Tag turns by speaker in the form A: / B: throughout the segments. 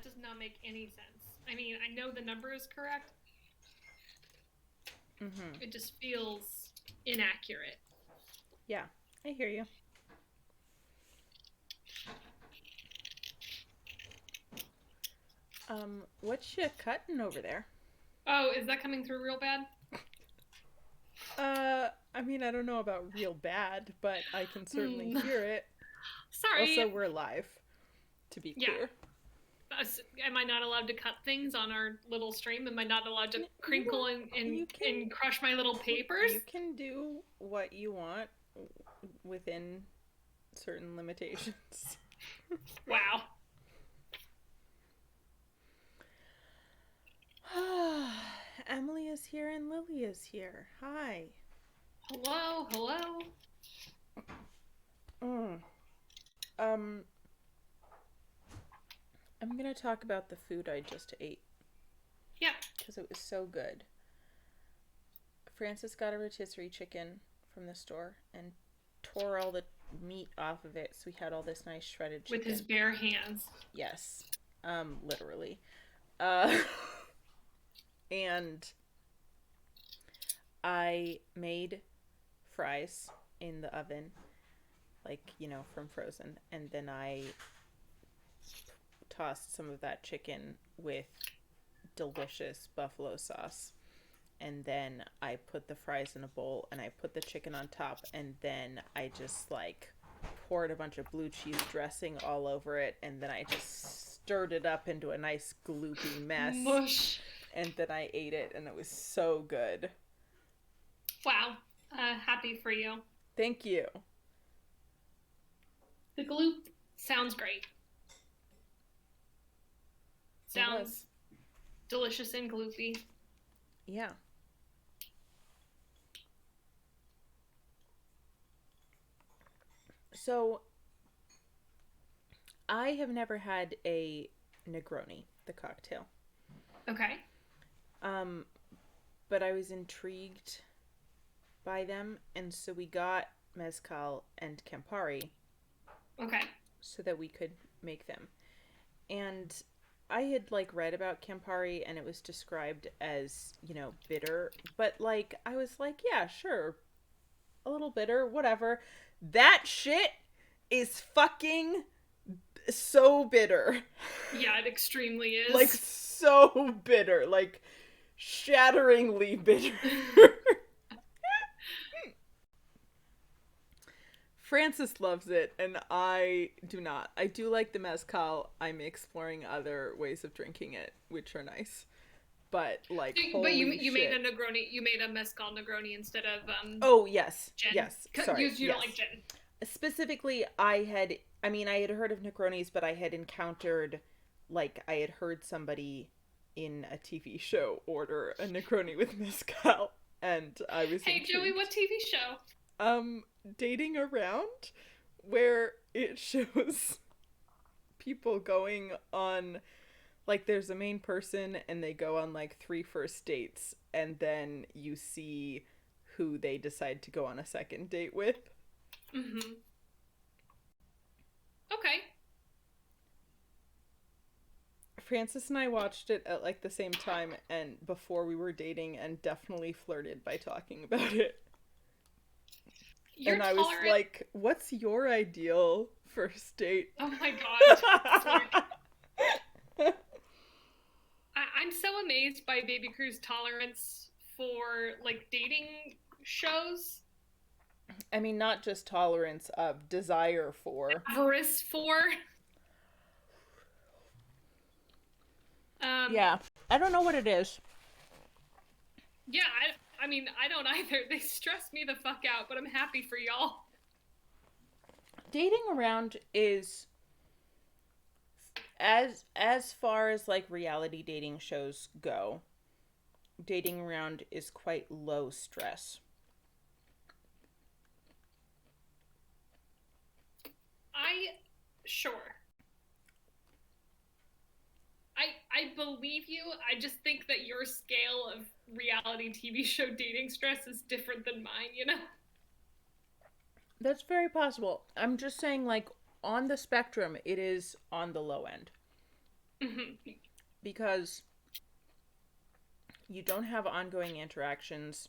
A: does not make any sense. I mean, I know the number is correct.
B: Mm-hmm.
A: It just feels inaccurate.
B: Yeah, I hear you. What's you cutting over there?
A: Oh, is that coming through real bad?
B: I mean, I don't know about real bad, but I can certainly
A: Hmm.
B: hear it.
A: Sorry.
B: Also, we're live, to be
A: Yeah.
B: clear.
A: Am I not allowed to cut things on our little stream? Am I not allowed to
B: You
A: crinkle
B: don't.
A: and,
B: You
A: and,
B: can.
A: and crush my little papers?
B: You can do what you want within certain limitations.
A: Wow.
B: Emily is here and Lily is here. Hi.
A: Hello, hello.
B: Mm. Um, I'm gonna talk about the food I just ate.
A: Yeah.
B: Because it was so good. Francis got a rotisserie chicken from the store and tore all the meat off of it, so we had all this nice shredded chicken.
A: With his bare hands.
B: Yes. Literally. Uh, and I made fries in the oven, like, from frozen, and then I tossed some of that chicken with delicious buffalo sauce. And then I put the fries in a bowl and I put the chicken on top, and then I just poured a bunch of blue cheese dressing all over it, and then I just stirred it up into a nice gloopy mess.
A: Mush.
B: And then I ate it, and it was so good.
A: Wow. Happy for you.
B: Thank you.
A: The gloop sounds great. Sounds delicious and gloopy.
B: Yeah. So, I have never had a Negroni, the cocktail.
A: Okay.
B: But I was intrigued by them, and so we got mezcal and Campari.
A: Okay.
B: So that we could make them. And I had read about Campari, and it was described as, bitter, but I was like, yeah, sure. A little bitter, whatever. That shit is fucking so bitter.
A: Yeah, it extremely is.
B: So bitter. Shatteringly bitter. Francis loves it, and I do not. I do like the mezcal. I'm exploring other ways of drinking it, which are nice. But
A: but
B: holy
A: you
B: shit.
A: made a Negroni. You made a mezcal Negroni instead of
B: Oh yes,
A: gin.
B: yes. Sorry,
A: You don't like gin.
B: Specifically, I had heard of Negronis, but I had encountered, I had heard somebody in a TV show order a Negroni with mezcal, and I was
A: Hey
B: intrigued.
A: Joey, what TV show?
B: Dating Around, where it shows people going on, there's a main person and they go on 3 first dates, and then you see who they decide to go on a second date with.
A: Mm-hmm. Okay.
B: Francis and I watched it at the same time and before we were dating, and definitely flirted by talking about it. I was like, what's your ideal first date?
A: Oh my god. I'm so amazed by Baby Crew's tolerance for dating shows.
B: I mean, not just tolerance, of desire for.
A: Avarice for.
B: Yeah. I don't know what it is.
A: Yeah, I mean, I don't either. They stress me the fuck out, but I'm happy for y'all.
B: Dating Around is, as far as reality dating shows go, Dating Around is quite low stress.
A: Sure. I believe you. I just think that your scale of reality TV show dating stress is different than mine, you know?
B: That's very possible. I'm just saying, on the spectrum, it is on the low end.
A: Hmm.
B: because you don't have ongoing interactions.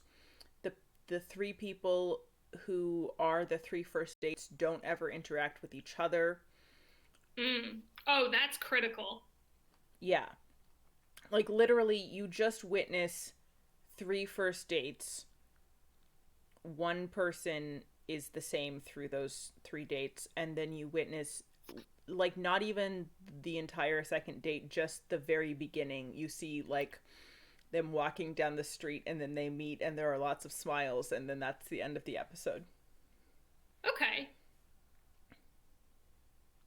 B: The the three people who are the three first dates don't ever interact with each other.
A: Mm. Oh, that's critical.
B: Yeah. Like literally you just witness three first dates. One person is the same through those three dates, and then you witness like not even the entire second date, just the very beginning. You see like them walking down the street and then they meet and there are lots of smiles and then that's the end of the episode.
A: Okay,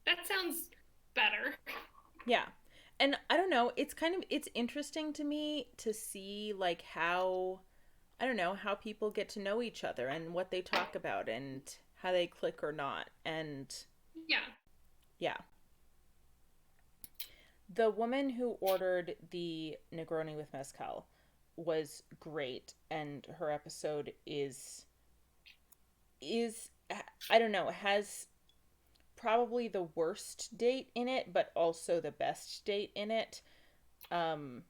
A: that sounds better.
B: Yeah. And I don't know, it's interesting to me to see like how I don't know, how people get to know each other and what they talk about and how they click or not. And
A: Yeah.
B: yeah. The woman who ordered the Negroni with mezcal was great and her episode is I don't know, has probably the worst date in it, but also the best date in it. Um,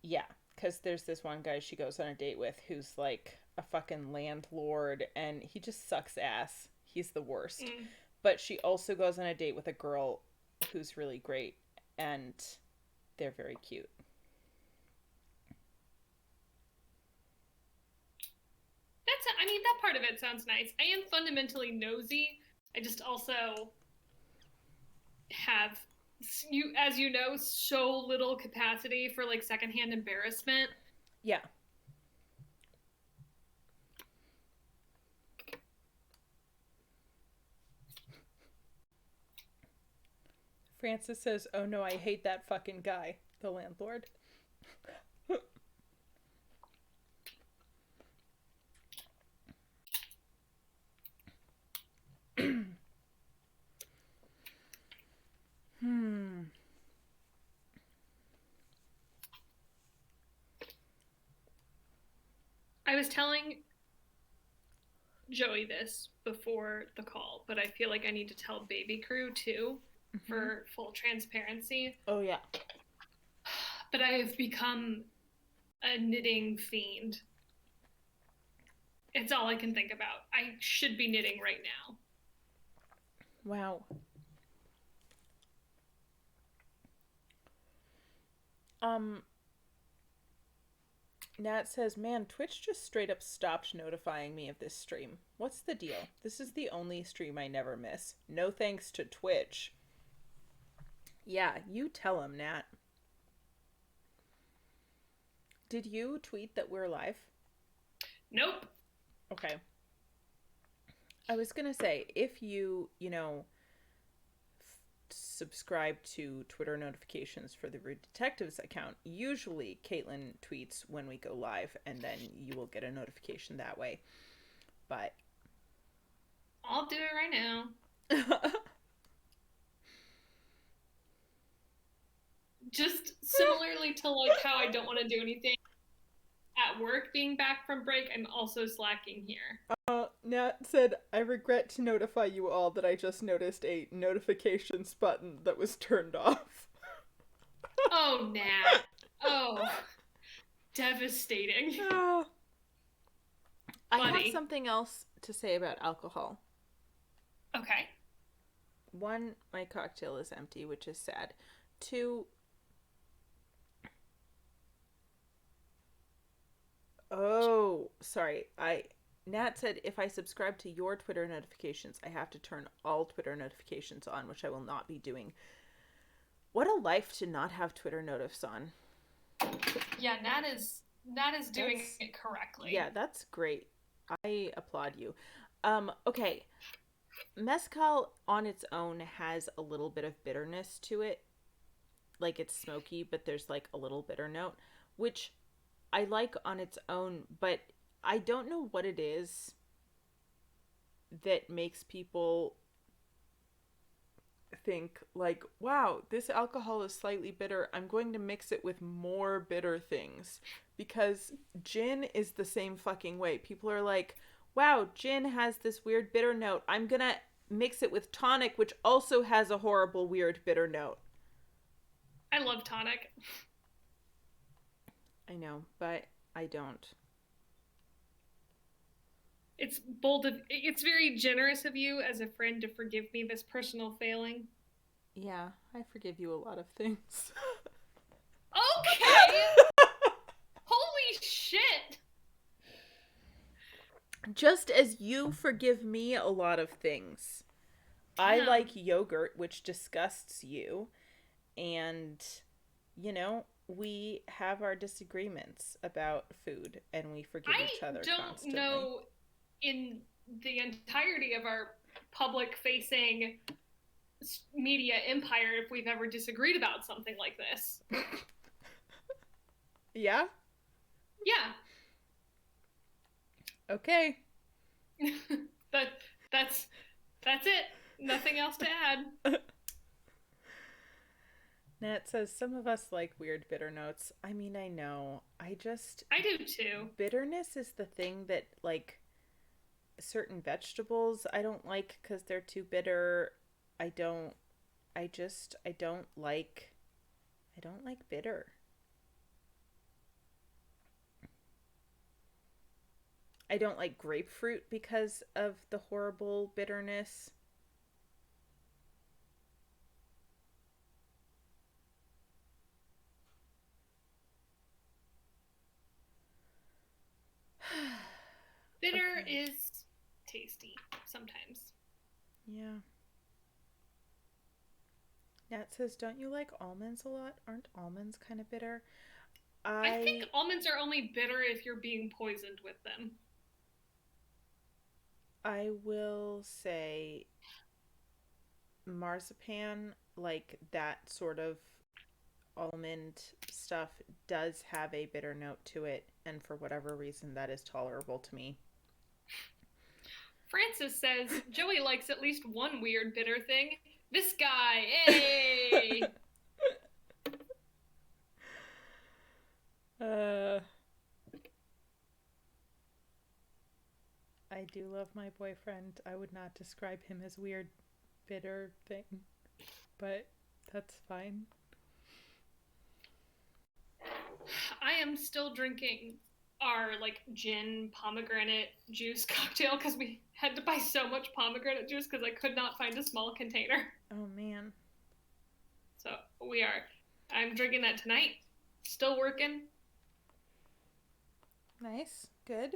B: yeah, because there's this one guy she goes on a date with who's like a fucking landlord and he just sucks ass. He's the worst.
A: Mm.
B: But she also goes on a date with a girl who's really great and they're very cute.
A: I mean, that part of it sounds nice. I am fundamentally nosy. I just also have, as you know, so little capacity for like secondhand embarrassment.
B: Yeah. Francis says, "Oh no, I hate that fucking guy, the landlord." Hmm.
A: I was telling Joey this before the call, but I feel like I need to tell Baby Crew too
B: Mm-hmm.
A: for full transparency.
B: Oh yeah.
A: But I have become a knitting fiend. It's all I can think about. I should be knitting right now.
B: Wow. Um, Nat says, "Man, Twitch just straight up stopped notifying me of this stream. What's the deal? This is the only stream I never miss. No thanks to Twitch." Yeah, you tell him, Nat. Did you tweet that we're live?
A: Nope.
B: Okay. I was gonna say, if subscribe to Twitter notifications for the Rude Detectives account, usually Caitlin tweets when we go live, and then you will get a notification that way. But
A: I'll do it right now. Just similarly to like how I don't want to do anything at work being back from break, I'm also slacking here.
B: Nat said, "I regret to notify you all that I just noticed a notifications button that was turned off."
A: Oh, Nat. Oh, devastating.
B: Ah. I have
A: Funny.
B: something else to say about alcohol.
A: Okay.
B: One, my cocktail is empty, which is sad. Two, oh, sorry. Nat said if I subscribe to your Twitter notifications, I have to turn all Twitter notifications on, which I will not be doing. What a life to not have Twitter notifs on.
A: Yeah, Nat is doing it correctly.
B: Yeah, that's great. I applaud you. Okay. Mezcal on its own has a little bit of bitterness to it. Like it's smoky, but there's like a little bitter note, which I like on its own, but I don't know what it is that makes people think like, wow, this alcohol is slightly bitter. I'm going to mix it with more bitter things. Because gin is the same fucking way. People are like, wow, gin has this weird bitter note. I'm gonna mix it with tonic, which also has a horrible, weird, bitter note.
A: I love tonic.
B: I know, but I don't.
A: It's bold of it's very generous of you as a friend to forgive me this personal failing.
B: Yeah, I forgive you a lot of things.
A: Okay. Holy shit.
B: Just as you forgive me a lot of things. I
A: Damn.
B: like yogurt, which disgusts you. And, we have our disagreements about food and we forgive
A: I
B: each other
A: don't
B: constantly.
A: know in the entirety of our public facing media empire if we've ever disagreed about something like this.
B: Yeah?
A: Yeah.
B: Okay.
A: that's it. Nothing else to add.
B: Nat says some of us like weird bitter notes. I mean, I know. I
A: do too.
B: bitterness is the thing that, like, certain vegetables I don't like because they're too bitter. I don't. I don't like. I don't like bitter. I don't like grapefruit because of the horrible bitterness.
A: Bitter
B: Okay.
A: is tasty sometimes.
B: Yeah. Nat says, don't you like almonds a lot? Aren't almonds kind of bitter?
A: I think
B: I
A: almonds are only bitter if you're being poisoned with them.
B: I will say marzipan, like that sort of almond stuff, does have a bitter note to it, and for whatever reason, that is tolerable to me.
A: Francis says Joey likes at least one weird bitter thing. This guy, hey!
B: uh, I do love my boyfriend. I would not describe him as weird, bitter thing, but that's fine.
A: I am still drinking our like gin pomegranate juice cocktail because we had to buy so much pomegranate juice because I could not find a small container.
B: Oh man.
A: So I'm drinking that tonight. Still working.
B: Nice. Good.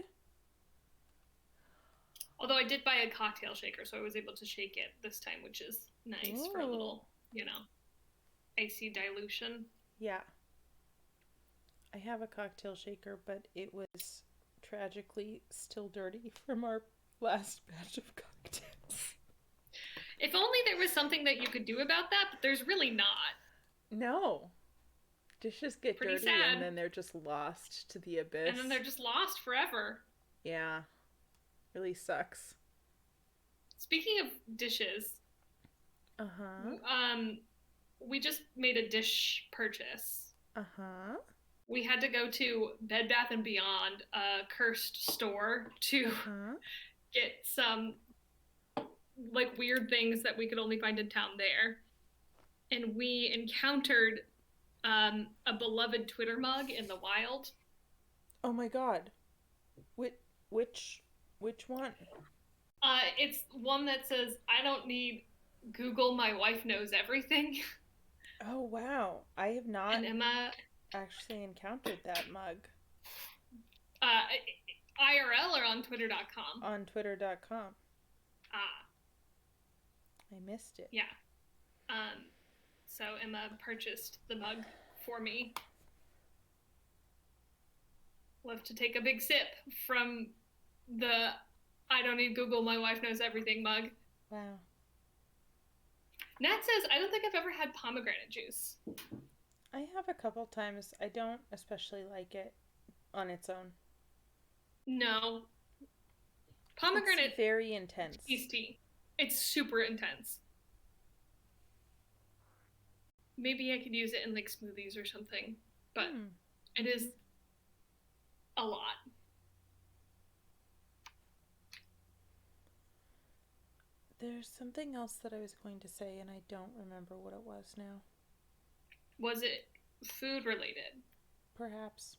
A: Although I did buy a cocktail shaker, so I was able to shake it this time, which is nice for a
B: Ooh.
A: little, icy dilution.
B: Yeah. I have a cocktail shaker, but it was tragically still dirty from our last batch of cocktails.
A: If only there was something that you could do about that, but there's really not.
B: No. Dishes get
A: Pretty
B: dirty
A: sad.
B: and then they're just lost to the abyss.
A: And then they're just lost forever.
B: Yeah. Really sucks.
A: Speaking of dishes,
B: Uh-huh.
A: we just made a dish purchase.
B: Uh-huh.
A: We had to go to Bed Bath & Beyond, a cursed store, to get some like weird things that we could only find in town there. And we encountered a beloved Twitter mug in the wild.
B: Oh my god. Which one?
A: It's one that says, "I don't need Google, my wife knows everything."
B: Oh wow. I have not
A: And Emma
B: actually encountered that mug.
A: IRL or on Twitter.com?
B: On Twitter.com.
A: Ah.
B: I missed it.
A: Yeah. So Emma purchased the mug for me. Love to take a big sip from the "I don't need Google, my wife knows everything" mug.
B: Wow.
A: Nat says, I don't think I've ever had pomegranate juice.
B: I have a couple times. I don't especially like it on its own.
A: No. Pomegranate.
B: It's very intense.
A: Tasty. It's super intense. Maybe I could use it in like smoothies or something, but it is a lot.
B: There's something else that I was going to say, and I don't remember what it was now.
A: Was it food related?
B: Perhaps.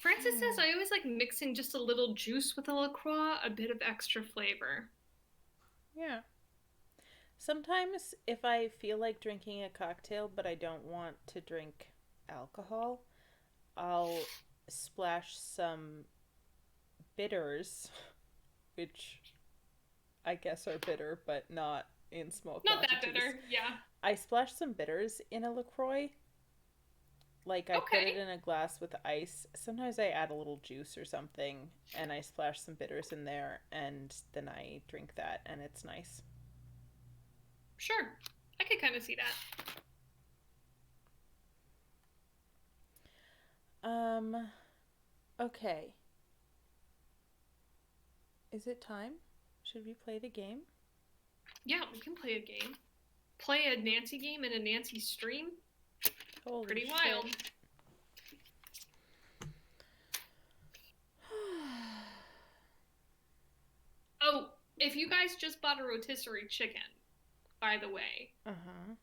A: Francis says I always like mixing just a little juice with a LaCroix, a bit of extra flavor.
B: Yeah. Sometimes, if I feel like drinking a cocktail but I don't want to drink alcohol, I'll splash some bitters, which I guess are bitter but not in small
A: Not that
B: quantities.
A: bitter, yeah.
B: I splash some bitters in a LaCroix. Like, I put it
A: Okay,
B: in a glass with ice. Sometimes I add a little juice or something, and I splash some bitters in there, and then I drink that, and it's nice.
A: sure. I could kind of see that.
B: Um, okay. Is it time? Should we play the game?
A: Yeah, we can play a game. Play a Nancy game in a Nancy stream.
B: Holy
A: Pretty
B: shit.
A: wild. Oh, if you guys just bought a rotisserie chicken, by the way,
B: Uh-huh.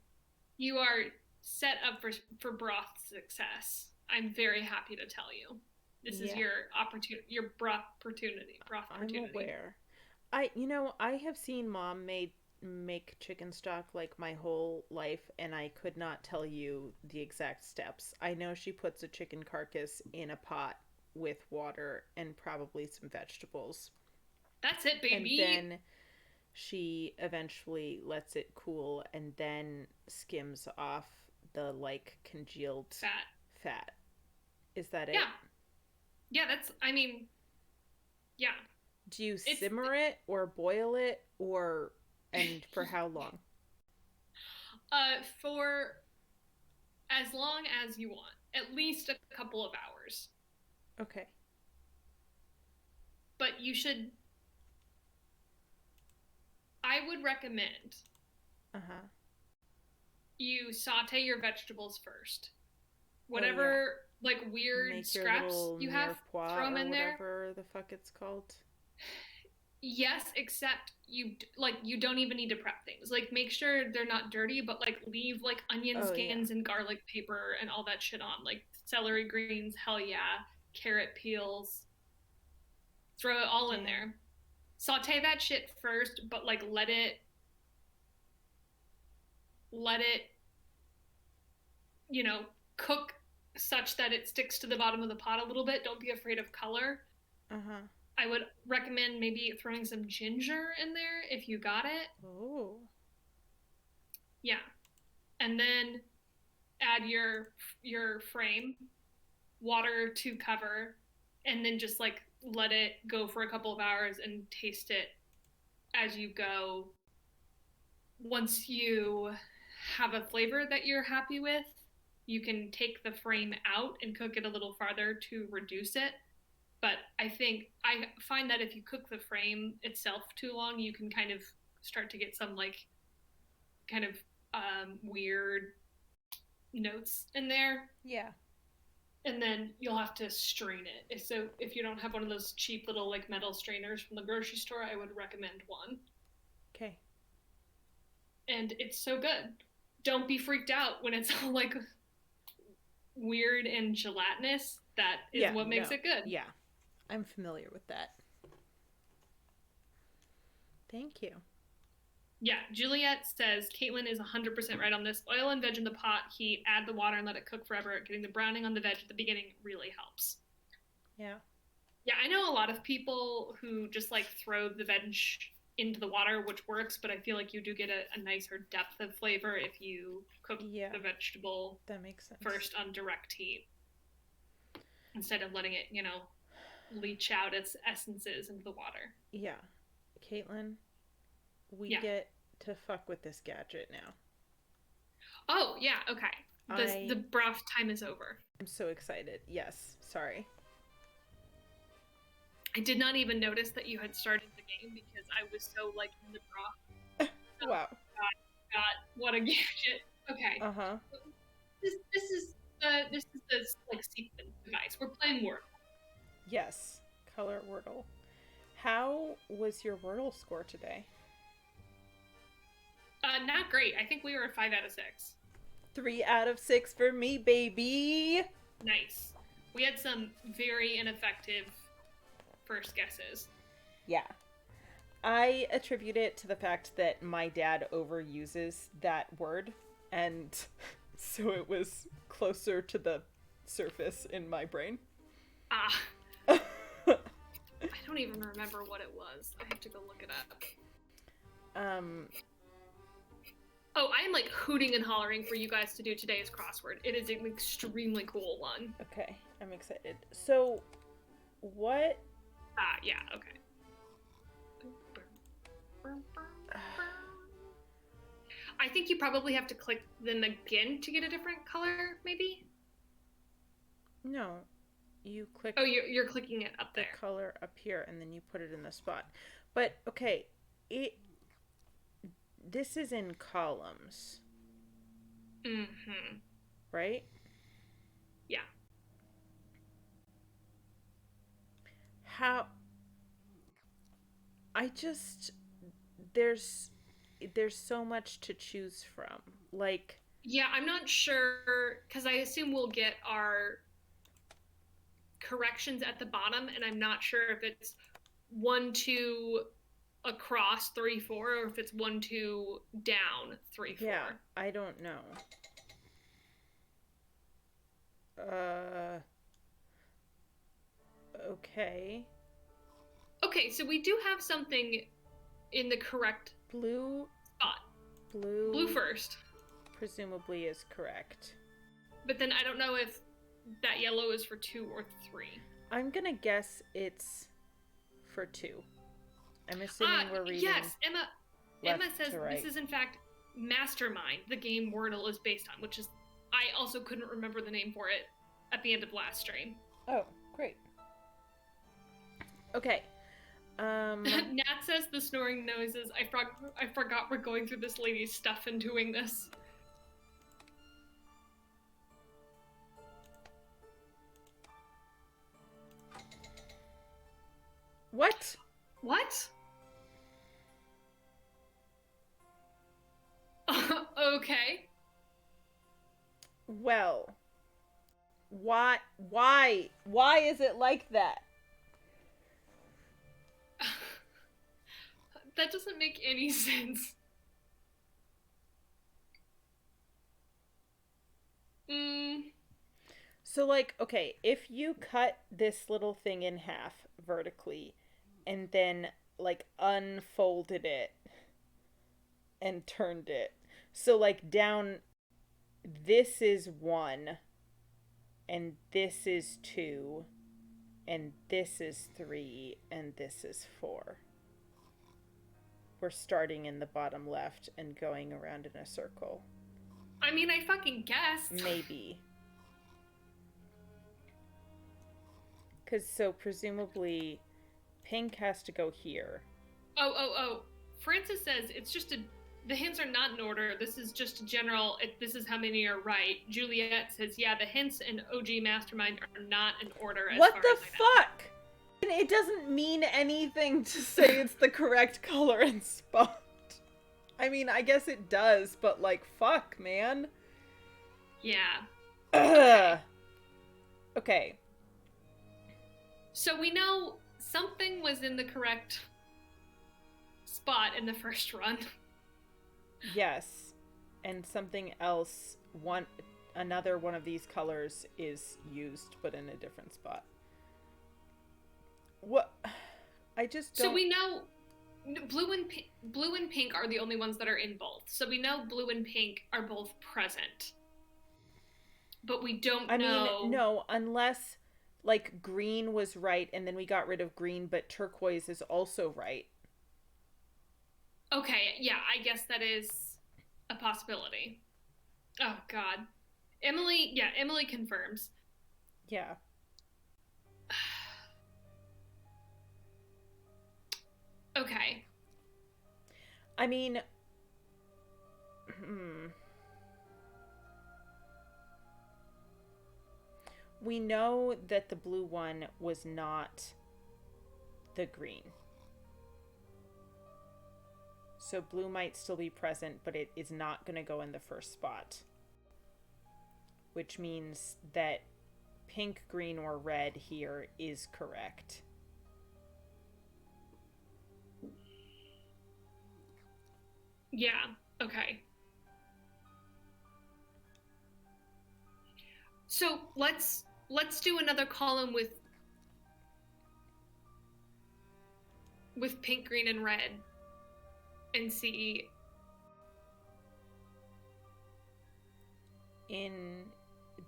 A: you are set up for broth success. I'm very happy to tell you. This is
B: Yeah,
A: your opportunity, your broth opportunity, broth
B: I'm
A: opportunity.
B: aware. I have seen mom make chicken stock like my whole life, and I could not tell you the exact steps. I know she puts a chicken carcass in a pot with water and probably some vegetables,
A: That's it,
B: and
A: baby.
B: then she eventually lets it cool and then skims off the like congealed
A: Fat.
B: fat. Is that it?
A: Yeah. Yeah, that's I mean, yeah.
B: Do you
A: It's
B: simmer it or boil it, or and for how long?
A: for as long as you want. At least a couple of hours.
B: Okay.
A: But you should I would recommend
B: Uh-huh.
A: you saute your vegetables first.
B: Oh yeah.
A: Whatever like weird
B: Make your
A: scraps
B: little
A: you have,
B: mirepoix
A: throw them
B: or
A: in there.
B: whatever the fuck it's called.
A: Yes, except you don't even need to prep things. Like make sure they're not dirty, but like leave like onion
B: Oh yeah.
A: skins and garlic paper and all that shit on. Like celery greens, hell yeah, carrot peels. Throw it all in
B: Damn.
A: there. Saute that shit first, but like let it, you know, cook such that it sticks to the bottom of the pot a little bit. Don't be afraid of color.
B: Uh-huh.
A: I would recommend maybe throwing some ginger in there if you got it.
B: Oh.
A: Yeah. And then add your frame, water to cover, and then just like let it go for a couple of hours and taste it as you go. Once you have a flavor that you're happy with, you can take the frame out and cook it a little farther to reduce it. But I find that if you cook the frame itself too long, you can kind of start to get some like kind of weird notes in there,
B: Yeah.
A: and then you'll have to strain it. So if you don't have one of those cheap little like metal strainers from the grocery store, I would recommend one.
B: Okay.
A: And it's so good. Don't be freaked out when it's all like weird and gelatinous. That is
B: Yeah,
A: what makes
B: no.
A: it good.
B: Yeah. I'm familiar with that. Thank you.
A: Yeah, Juliet says Caitlin is 100% right on this. Oil and veg in the pot, heat, add the water and let it cook forever. Getting the browning on the veg at the beginning really helps.
B: Yeah.
A: Yeah, I know a lot of people who just like throw the veg into the water, which works, but I feel like you do get a nicer depth of flavor if you cook
B: Yeah.
A: the vegetable
B: That makes sense.
A: first on direct heat instead of letting it, leach out its essences into the water.
B: Yeah. Caitlin, we
A: Yeah.
B: get to fuck with this gadget now.
A: Oh, yeah, okay. The
B: I
A: broth time is over.
B: am so excited. Yes. Sorry.
A: I did not even notice that you had started the game because I was so like in the broth. Oh,
B: Wow.
A: God, what a gadget. Okay.
B: Uh-huh.
A: This is the like sequence device. We're playing Word.
B: Yes. Color Wordle. How was your Wordle score today?
A: Not great. I think we were at 5 out of 6.
B: 3 out of 6 for me, baby.
A: Nice. We had some very ineffective first guesses.
B: Yeah. I attribute it to the fact that my dad overuses that word, and so it was closer to the surface in my brain.
A: Ah. I don't even remember what it was. I have to go look it up. Oh, I am like hooting and hollering for you guys to do today's crossword. It is an extremely cool one.
B: Okay, I'm excited. So, what?
A: Yeah, okay. I think you probably have to click them again to get a different color, maybe?
B: No. You click...
A: Oh, you're clicking it up there.
B: The color up here, and then you put it in the spot. But, okay, this is in columns.
A: Mm-hmm.
B: Right?
A: Yeah.
B: How... There's so much to choose from. Like...
A: Yeah, I'm not sure, because I assume we'll get our corrections at the bottom, and I'm not sure if it's 1, 2 across 3, 4, or if it's 1, 2 down 3, 4.
B: Yeah, I don't know. Okay.
A: Okay, so we do have something in the correct
B: Blue
A: spot. Blue first.
B: Presumably is correct.
A: But then I don't know if that yellow is for 2 or 3.
B: I'm gonna guess it's for 2. I'm assuming we're reading.
A: Yes, Emma says
B: right.
A: This is in fact Mastermind, the game Wordle is based on, which is I also couldn't remember the name for it at the end of last stream.
B: Oh, great. Okay.
A: Nat says the snoring noises. I forgot we're going through this lady's stuff and doing this.
B: What?
A: What? Okay.
B: Well, why is it like that?
A: That doesn't make any sense.
B: So, like, okay, if you cut this little thing in half vertically and then, like, unfolded it and turned it. So, like, down, this is 1, and this is 2, and this is 3, and this is 4. We're starting in the bottom left and going around in a circle.
A: I mean, I fucking guessed.
B: Maybe. Because, so, presumably, pink has to go here.
A: Oh. Francis says it's just the hints are not in order. This is just a general, this is how many are right. Juliet says, yeah, the hints in OG Mastermind are not in order as
B: what
A: far
B: the
A: as I
B: fuck? It doesn't mean anything to say it's the correct color and spot. I mean, I guess it does, but, like, fuck, man.
A: Yeah.
B: Ugh. Okay.
A: So we know something was in the correct spot in the first run.
B: Yes. And something else, another one of these colors is used, but in a different spot. What? I just don't...
A: So we know blue and pink are the only ones that are in both. So we know blue and pink are both present. But we don't know... I mean,
B: no, unless, like, green was right and then we got rid of green, but turquoise is also right.
A: Okay, yeah, I guess that is a possibility. Oh, God. Emily confirms.
B: Yeah.
A: Okay.
B: I mean, we know that the blue one was not the green. So blue might still be present, but it is not going to go in the first spot. Which means that pink, green, or red here is correct.
A: Yeah, okay. So let's do another column with pink, green, and red and see.
B: In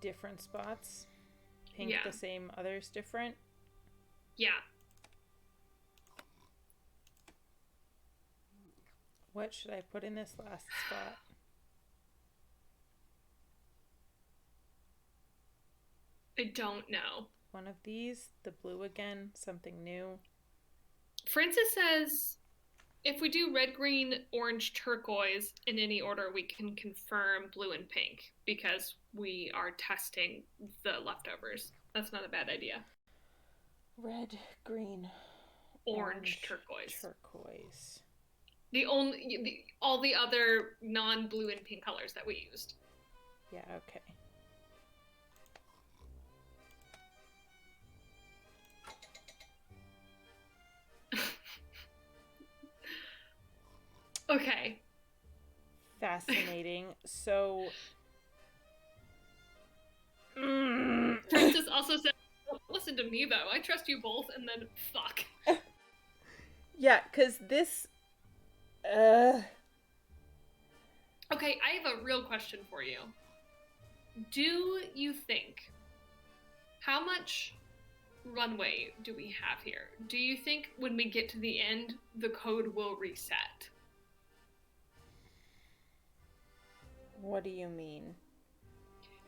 B: different spots? Pink the same, others different?
A: Yeah.
B: What should I put in this last spot?
A: I don't know.
B: One of these, the blue again, something new.
A: Francis says if we do red, green, orange, turquoise in any order, we can confirm blue and pink because we are testing the leftovers. That's not a bad idea.
B: Red, green,
A: orange, turquoise.
B: Turquoise.
A: All the other non-blue and pink colors that we used.
B: Yeah, okay.
A: Okay.
B: Fascinating. So...
A: Francis also said, listen to me, though. I trust you both, and then fuck.
B: Yeah, because this... Okay,
A: I have a real question for you. Do you think... How much runway do we have here? Do you think when we get to the end, the code will reset?
B: What do you mean?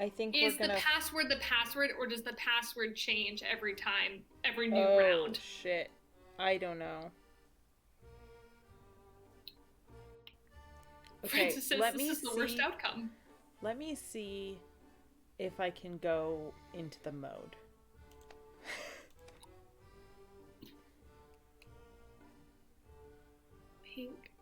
B: I think
A: Is the password, or does the password change every time, every new round?
B: Oh, shit. I don't know. Okay,
A: Francis says this is the worst outcome.
B: Let me see if I can go into the mode.
A: Pink.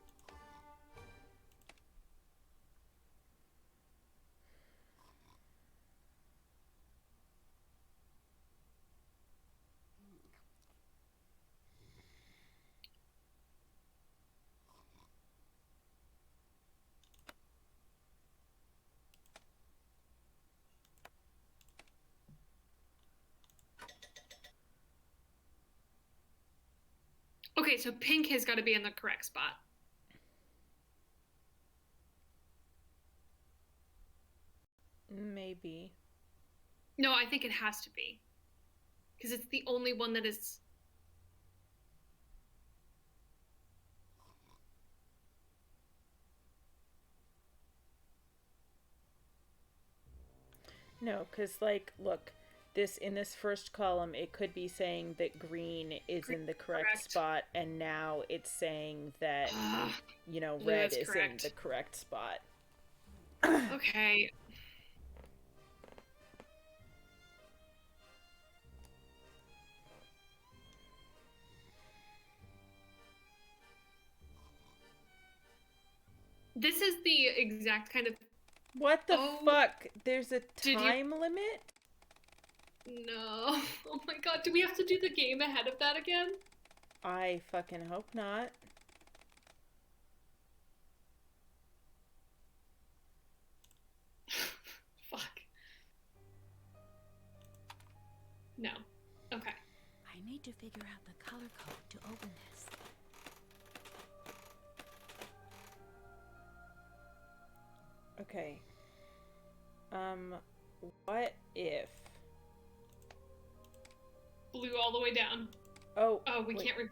A: Okay, so pink has got to be in the correct spot.
B: Maybe.
A: No, I think it has to be. Because it's the only one that is...
B: No, because, like, look... in this first column, it could be saying that green is in the correct spot, and now it's saying that, red is in the correct spot.
A: Okay. This is the exact kind of...
B: What the fuck? There's a time limit?
A: No. Oh my god, do we have to do the game ahead of that again?
B: I fucking hope not.
A: Fuck. No. Okay.
C: I need to figure out the color code to open this.
B: Okay. What if...
A: Blue all the way down.
B: Oh,
A: we can't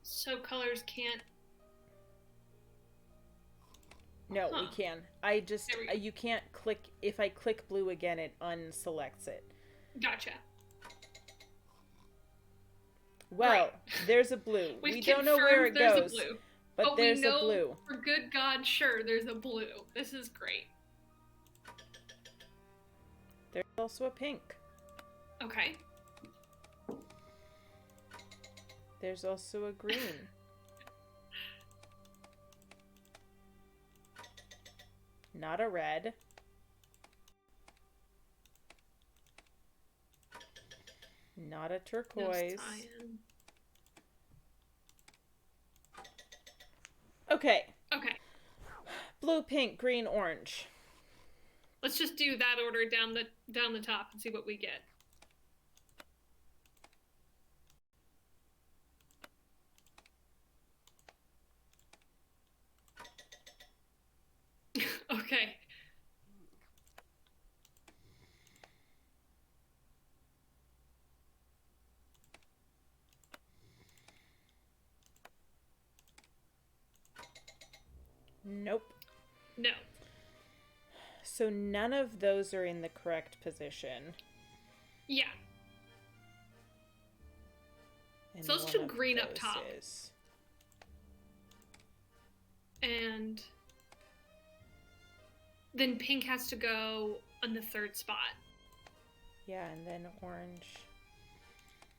A: So colors can't...
B: No, we can. I just... you can't click... If I click blue again, it unselects it.
A: Gotcha.
B: Well, there's a blue. We don't know where it goes. But there's a blue.
A: For good God, sure, there's a blue. This is great.
B: There's also a pink.
A: Okay.
B: There's also a green. Not a red. Not a turquoise.
A: No cyan.
B: Okay.
A: Okay.
B: Blue, pink, green, orange.
A: Let's just do that order down the top and see what we get. Okay.
B: Nope.
A: No.
B: So none of those are in the correct position.
A: Yeah.
B: And
A: So let's
B: one
A: do
B: of
A: green up
B: those
A: top.
B: is-
A: And then pink has to go on the third spot.
B: Yeah, and then orange.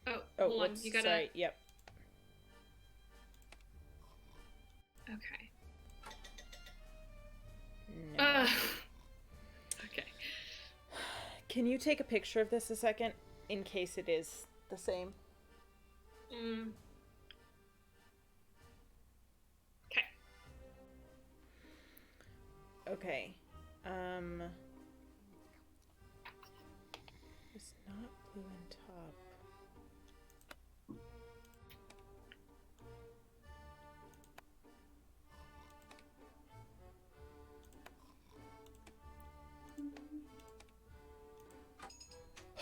A: Oh,
B: Oh,
A: hold on.
B: whoops,
A: You gotta.
B: sorry. Yep.
A: Okay.
B: No.
A: Okay.
B: Can you take a picture of this a second, in case it is the same?
A: Okay.
B: Okay. It's not blue on top.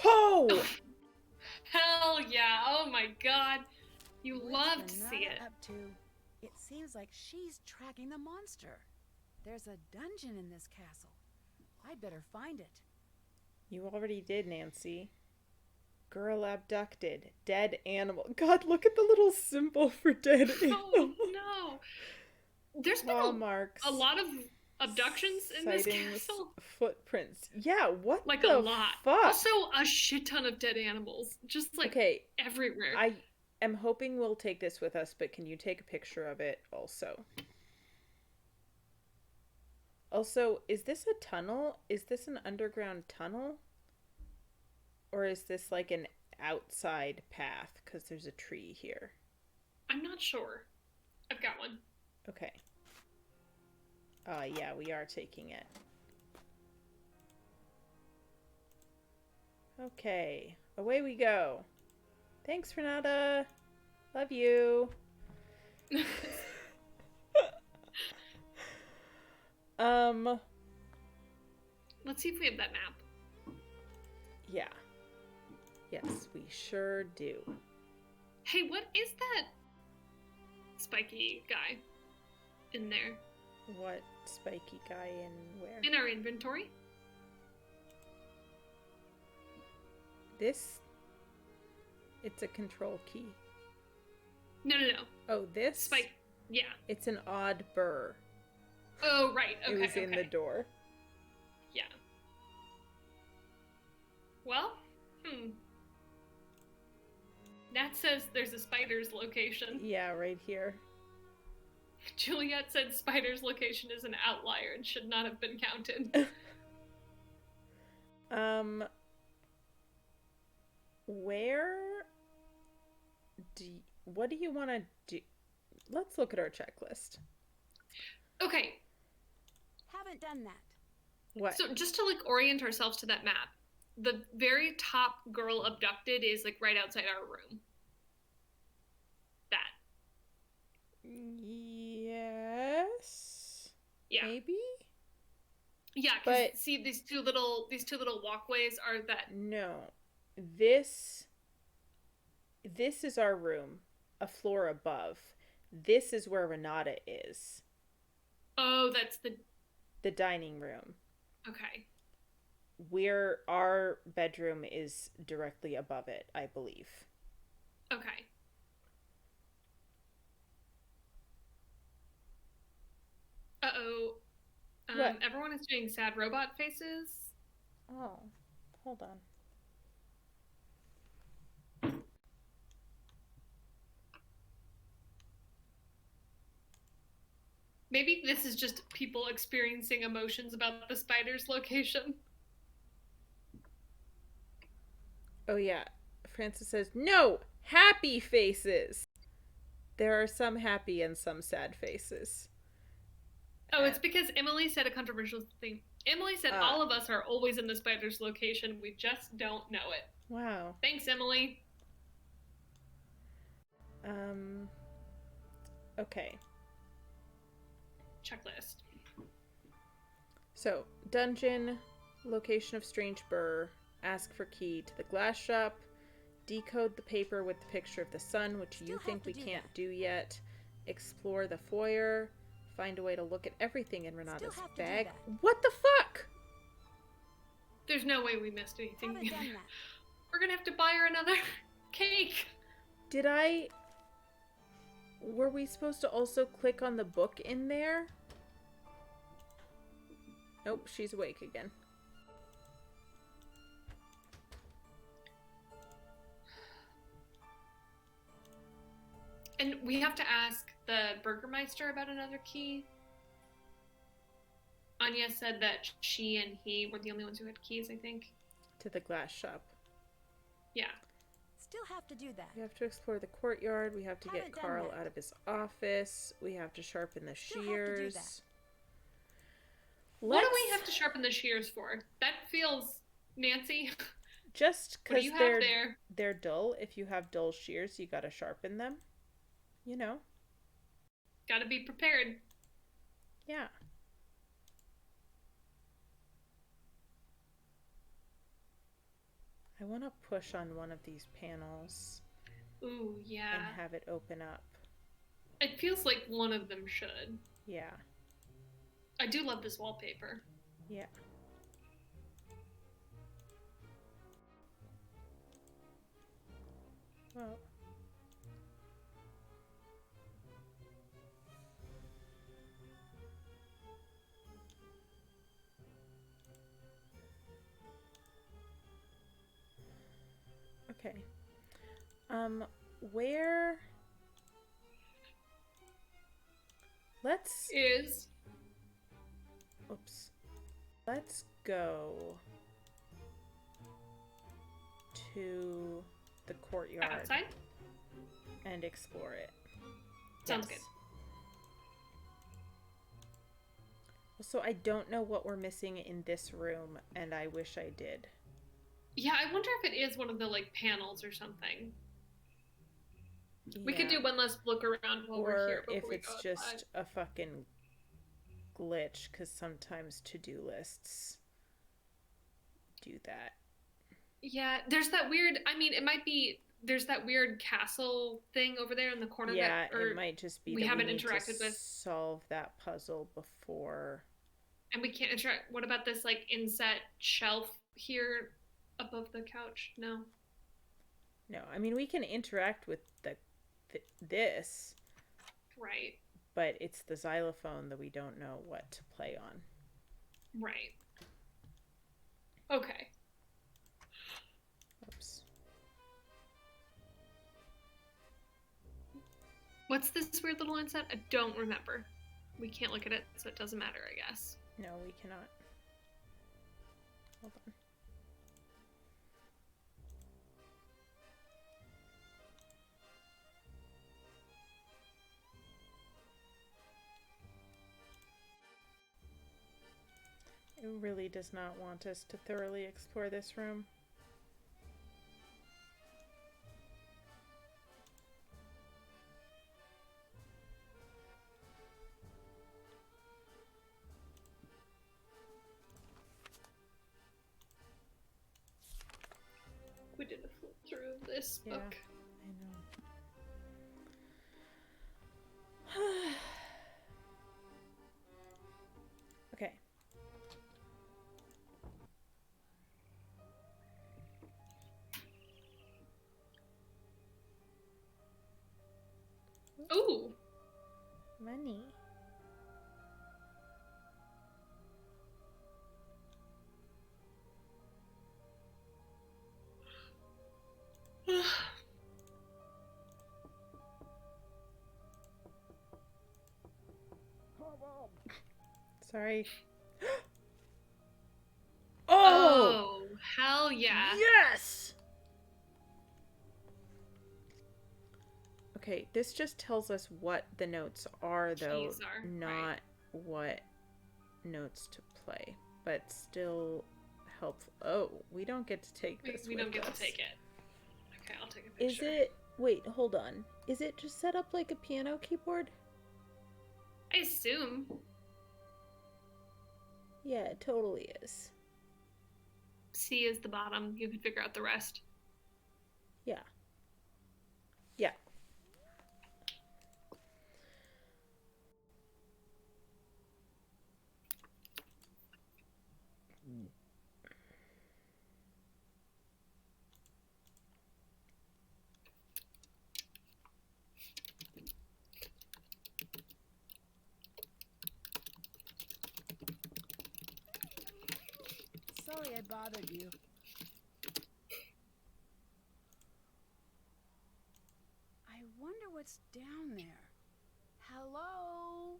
B: Oh!
A: Hell yeah. Oh my god. You
C: What's
A: love to see
C: Renata
A: it.
C: up to? It seems like she's tracking the monster. There's a dungeon in this castle. I'd better find it.
B: You already did, Nancy. Girl abducted. Dead animal. God, look at the little symbol for dead animal.
A: Oh no. There's been
B: Claw marks.
A: a lot of abductions in this
B: Sightings,
A: castle.
B: footprints. Yeah, what
A: Like
B: the
A: a lot.
B: fuck?
A: Also, a shit ton of dead animals. Just like
B: Okay,
A: everywhere.
B: I am hoping we'll take this with us, but can you take a picture of it also? Also, is this a tunnel? Is this an underground tunnel? Or is this like an outside path? Because there's a tree here.
A: I'm not sure. I've got one.
B: Okay. Yeah, we are taking it. Okay, away we go. Thanks, Renata. Love you.
A: Let's see if we have that map.
B: Yeah. Yes, we sure do.
A: Hey, what is that spiky guy in there?
B: What spiky guy in where?
A: In our inventory?
B: This? It's a control key.
A: No.
B: Oh, this?
A: Spike. Yeah.
B: It's an odd burr.
A: Oh, right. Okay.
B: It was in the door.
A: Yeah. Well, Nat says there's a spider's location.
B: Yeah, right here.
A: Juliet said spider's location is an outlier and should not have been counted.
B: What do you want to do? Let's look at our checklist.
A: Okay.
C: Haven't done that.
B: What?
A: So just to like orient ourselves to that map, the very top girl abducted is like right outside our room. That.
B: Yes.
A: Yeah.
B: Maybe?
A: Yeah, because see these two little walkways are that.
B: No. This is our room, a floor above. This is where Renata is.
A: Oh, that's the
B: dining room.
A: Okay.
B: Our bedroom is directly above it, I believe.
A: Okay. Uh-oh.
B: What?
A: Everyone is doing sad robot faces.
B: Oh, hold on.
A: Maybe this is just people experiencing emotions about the spider's location.
B: Oh yeah, Francis says, no! Happy faces! There are some happy and some sad faces.
A: Oh, it's because Emily said a controversial thing. Emily said all of us are always in the spider's location. We just don't know it.
B: Wow.
A: Thanks, Emily.
B: Okay.
A: Checklist.
B: So, dungeon, location of strange burr, ask for key to the glass shop, decode the paper with the picture of the sun, which you think we can't do yet, explore the foyer, find a way to look at everything in Renata's bag. What the fuck?
A: There's no way we missed anything. We're gonna have to buy her another cake.
B: Were we supposed to also click on the book in there? Nope, she's awake again.
A: And we have to ask the Burgermeister about another key. Anya said that she and he were the only ones who had keys, I think.
B: To the glass shop.
A: Yeah.
C: Still have to do that.
B: We have to explore the courtyard. We have to get Carl out of his office. We have to sharpen the shears.
A: What do we have to sharpen the shears for? That feels Nancy.
B: Just because they're dull. If you have dull shears, you gotta sharpen them. You know.
A: Gotta be prepared.
B: Yeah. I want to push on one of these panels.
A: Ooh, yeah.
B: And have it open up.
A: It feels like one of them should.
B: Yeah.
A: I do love this wallpaper.
B: Yeah. Well. Okay. Where... Let's... Oops. Let's go to the courtyard.
A: Outside?
B: And explore it.
A: Sounds good.
B: Also, I don't know what we're missing in this room, and I wish I did.
A: Yeah, I wonder if it is one of the, like, panels or something. Yeah. We could do one last look around while we're here.
B: Or if it's just a fucking glitch, because sometimes to-do lists do that.
A: Yeah, there's that weird, I mean, it might be, there's that weird castle thing over there in the corner
B: that it might just be
A: we
B: that
A: haven't
B: we need
A: interacted
B: to
A: with.
B: Solve that puzzle before.
A: And we can't interact. What about this, like, inset shelf here above the couch? No.
B: No, I mean, we can interact with this.
A: Right.
B: But it's the xylophone that we don't know what to play on.
A: Right. Okay.
B: Oops.
A: What's this weird little inset? I don't remember. We can't look at it, so it doesn't matter, I guess.
B: No, we cannot. Hold on. It really does not want us to thoroughly explore this room.
A: We did a flip through this book.
B: I know. Okay.
A: Ooh.
B: Money. Sorry.
A: Oh, hell yeah.
B: Yes! Okay, this just tells us what the notes are, though,
A: Keys are,
B: not
A: right.
B: what notes to play, but still helpful. Oh, we don't get to take this
A: We
B: with
A: don't get
B: us.
A: to take it. Okay, I'll take a picture.
B: Is it... Wait, hold on. Is it just set up like a piano keyboard?
A: I assume.
B: Yeah, it totally is.
A: C is the bottom. You can figure out the rest.
B: Yeah. Yeah.
C: Sorry I bothered you. I wonder what's down there. Hello?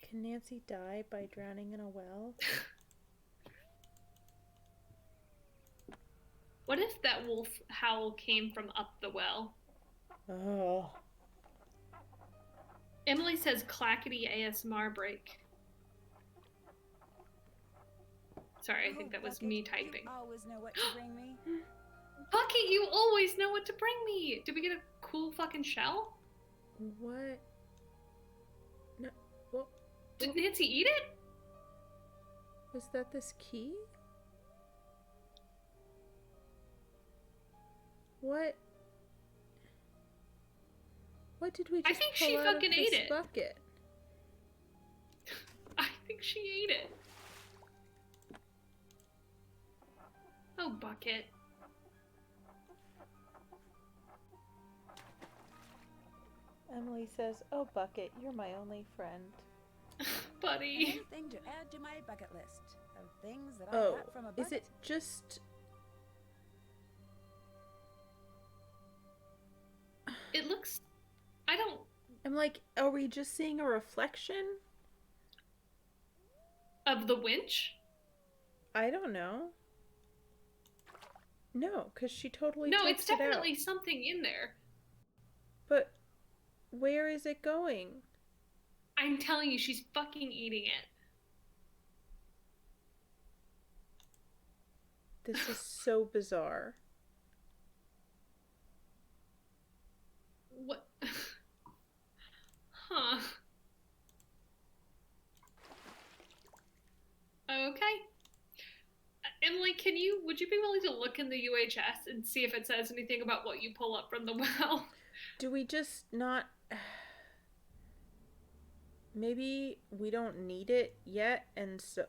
B: Can Nancy die by drowning in a well?
A: What if that wolf howl came from up the well?
B: Oh.
A: Emily says clackety ASMR break. Sorry, I think that was
C: Bucket,
A: me typing.
C: You always know what to bring me.
A: Bucket, you always know what to bring me. Did we get a cool fucking shell?
B: What? No. What?
A: Did Nancy eat it?
B: Was that this key? What? What did we just
A: I think
B: pull
A: she
B: out
A: fucking
B: of this
A: ate it.
B: bucket?
A: I think she ate it. Oh, Bucket.
B: Emily says, "Oh, Bucket, you're my only friend."
A: Buddy.
C: Another thing to add to my bucket list of things that I
B: Oh,
C: got from a bucket.
B: is it just...
A: It looks... I don't...
B: I'm like, are we just seeing a reflection?
A: Of the winch?
B: I don't know. No, because she totally
A: No,
B: takes
A: it's
B: it out.
A: definitely something in there.
B: But where is it going?
A: I'm telling you, she's fucking eating it.
B: This is so bizarre.
A: What? Huh. Okay. Emily, would you be willing to look in the UHS and see if it says anything about what you pull up from the well?
B: Do we just not... Maybe we don't need it yet, and so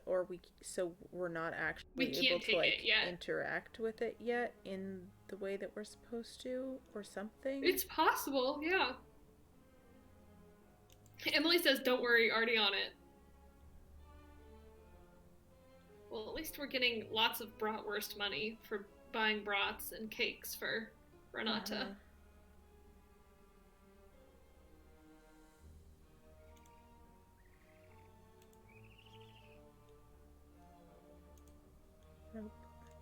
B: we're not actually able to like interact with it yet in the way that we're supposed to, or something.
A: It's possible, yeah. Emily says, "Don't worry, already on it." Well, at least we're getting lots of bratwurst money for buying brats and cakes for Renata.
B: Nope.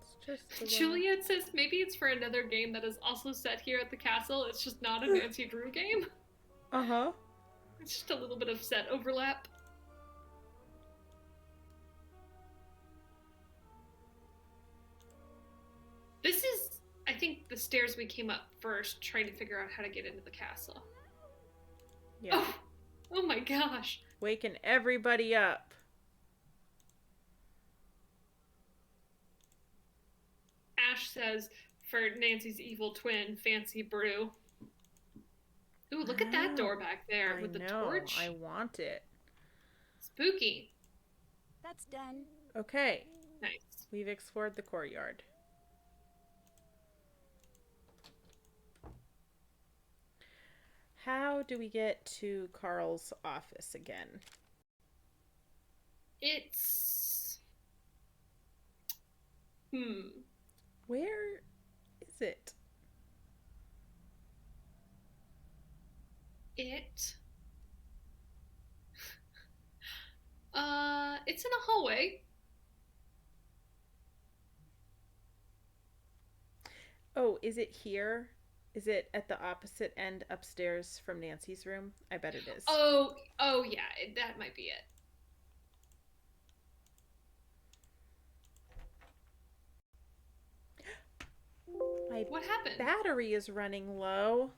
B: It's just
A: Juliet says maybe it's for another game that is also set here at the castle. It's just not a Nancy Drew game.
B: Uh-huh.
A: It's just a little bit of set overlap. This is, I think, the stairs we came up first, trying to figure out how to get into the castle.
B: Yeah.
A: Oh my gosh.
B: Waking everybody up.
A: Ash says, for Nancy's evil twin, Fancy Brew. Ooh, look at that door back there with the torch.
B: I want it.
A: Spooky.
C: That's done.
B: Okay.
A: Nice.
B: We've explored the courtyard. How do we get to Carl's office again?
A: It's...
B: Where is it?
A: It's in a hallway.
B: Oh, is it here? Is it at the opposite end upstairs from Nancy's room? I bet it is.
A: Oh yeah, that might be it.
B: My
A: What happened?
B: battery is running low.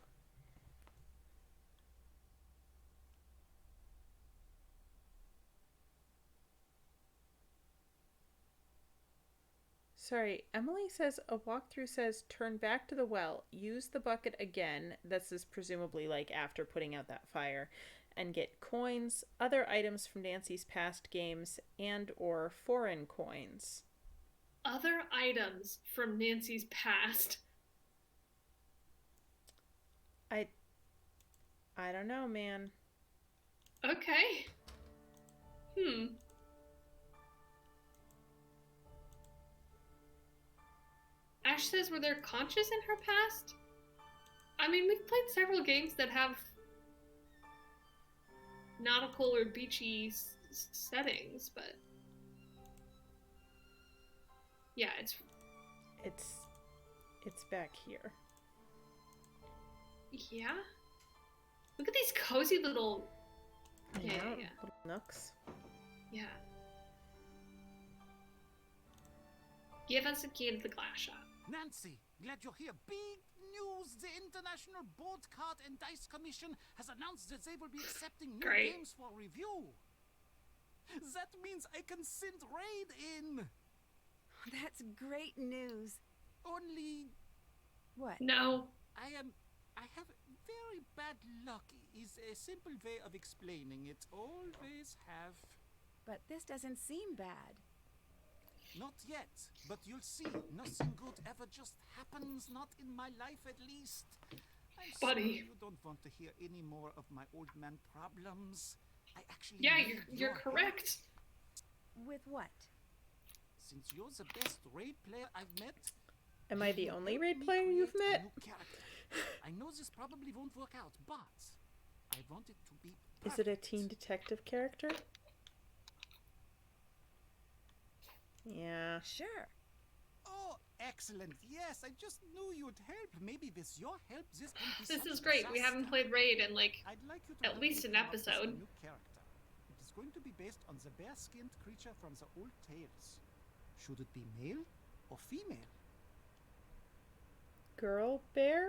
B: Sorry, Emily says a walkthrough says turn back to the well, use the bucket again. This is presumably like after putting out that fire, and get coins, other items from Nancy's past games, and or foreign coins.
A: Other items from Nancy's past.
B: I I don't know, man.
A: Okay. Hmm. Ash says, were there conches in her past? I mean, we've played several games that have nautical or beachy settings, but yeah,
B: It's back here.
A: yeah. Look at these cozy little yeah.
B: Little nooks.
A: Yeah. Give us a key to the glass shop.
D: Nancy, glad you're here. Big news! The International Board Card and Dice Commission has announced that they will be accepting new
A: Great.
D: games for review. That means I can send Raid in.
C: That's great news.
D: Only
C: What?
A: No.
D: I have very bad luck is a simple way of explaining it. Always have.
C: But this doesn't seem bad.
D: Not yet, but you'll see. Nothing good ever just happens, not in my life at least. I'm
A: Buddy.
D: sorry you don't want to hear any more of my old man problems. I actually
A: Yeah,
D: need
A: you're
D: your help.
A: correct.
C: With what?
D: Since you're the best raid player I've met,
B: Am I the
D: you
B: only
D: help
B: raid
D: me
B: player you've
D: create a
B: met?
D: new character. I know this probably won't work out, but I want it to be
B: Is it a
D: perfect.
B: teen detective character? Yeah.
C: Sure.
D: Oh, excellent. Yes, I just knew you'd help. Maybe with your help, this can be
A: This
D: some
A: is great. We haven't
D: disaster.
A: played Raid in like
D: I'd like you to
A: at
D: help
A: least
D: me
A: an
D: come up with a
A: episode.
D: new character. It is going to be based on the bear-skinned creature from the old tales. Should it be male or female?
B: Girl bear?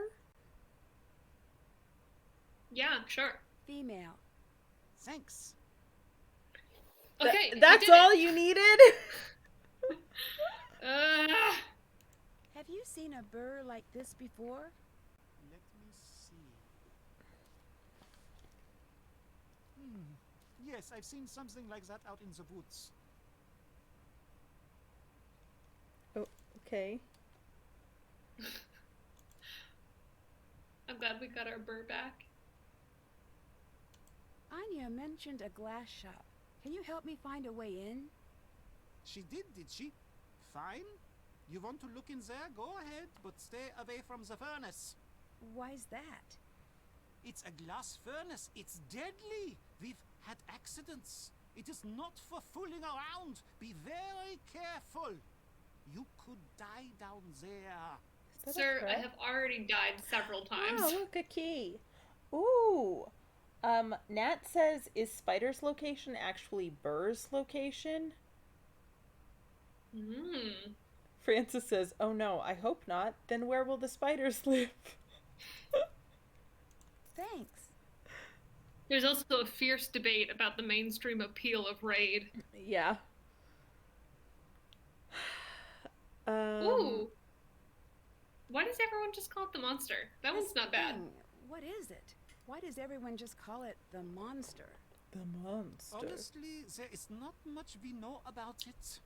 A: yeah, sure.
C: Female.
D: Thanks.
A: Okay. we
B: That's
A: did
B: all
A: it.
B: you needed?
C: Have you seen a burr like this before?
D: Let me see. Yes, I've seen something like that out in the woods.
B: Oh, okay.
A: I'm glad we got our burr back.
C: Anya mentioned a glass shop. Can you help me find a way in?
D: She did she? Fine. You want to look in there? Go ahead, but stay away from the furnace.
C: Why's that?
D: It's a glass furnace. It's deadly. We've had accidents. It is not for fooling around. Be very careful. You could die down there.
B: Is that a
A: Sir, I
B: threat?
A: have already died several times.
B: Oh, look, a key. Ooh. Nat says, is Spider's location actually Burr's location?
A: Hmm.
B: Francis says, oh no, I hope not. Then where will the spiders live?
C: Thanks.
A: There's also a fierce debate about the mainstream appeal of Raid.
B: Yeah.
A: Ooh. Why does everyone just call it the monster? That one's not bad.
C: What is it? Why does everyone just call it the monster?
B: The monster.
D: Honestly, there is not much we know about it.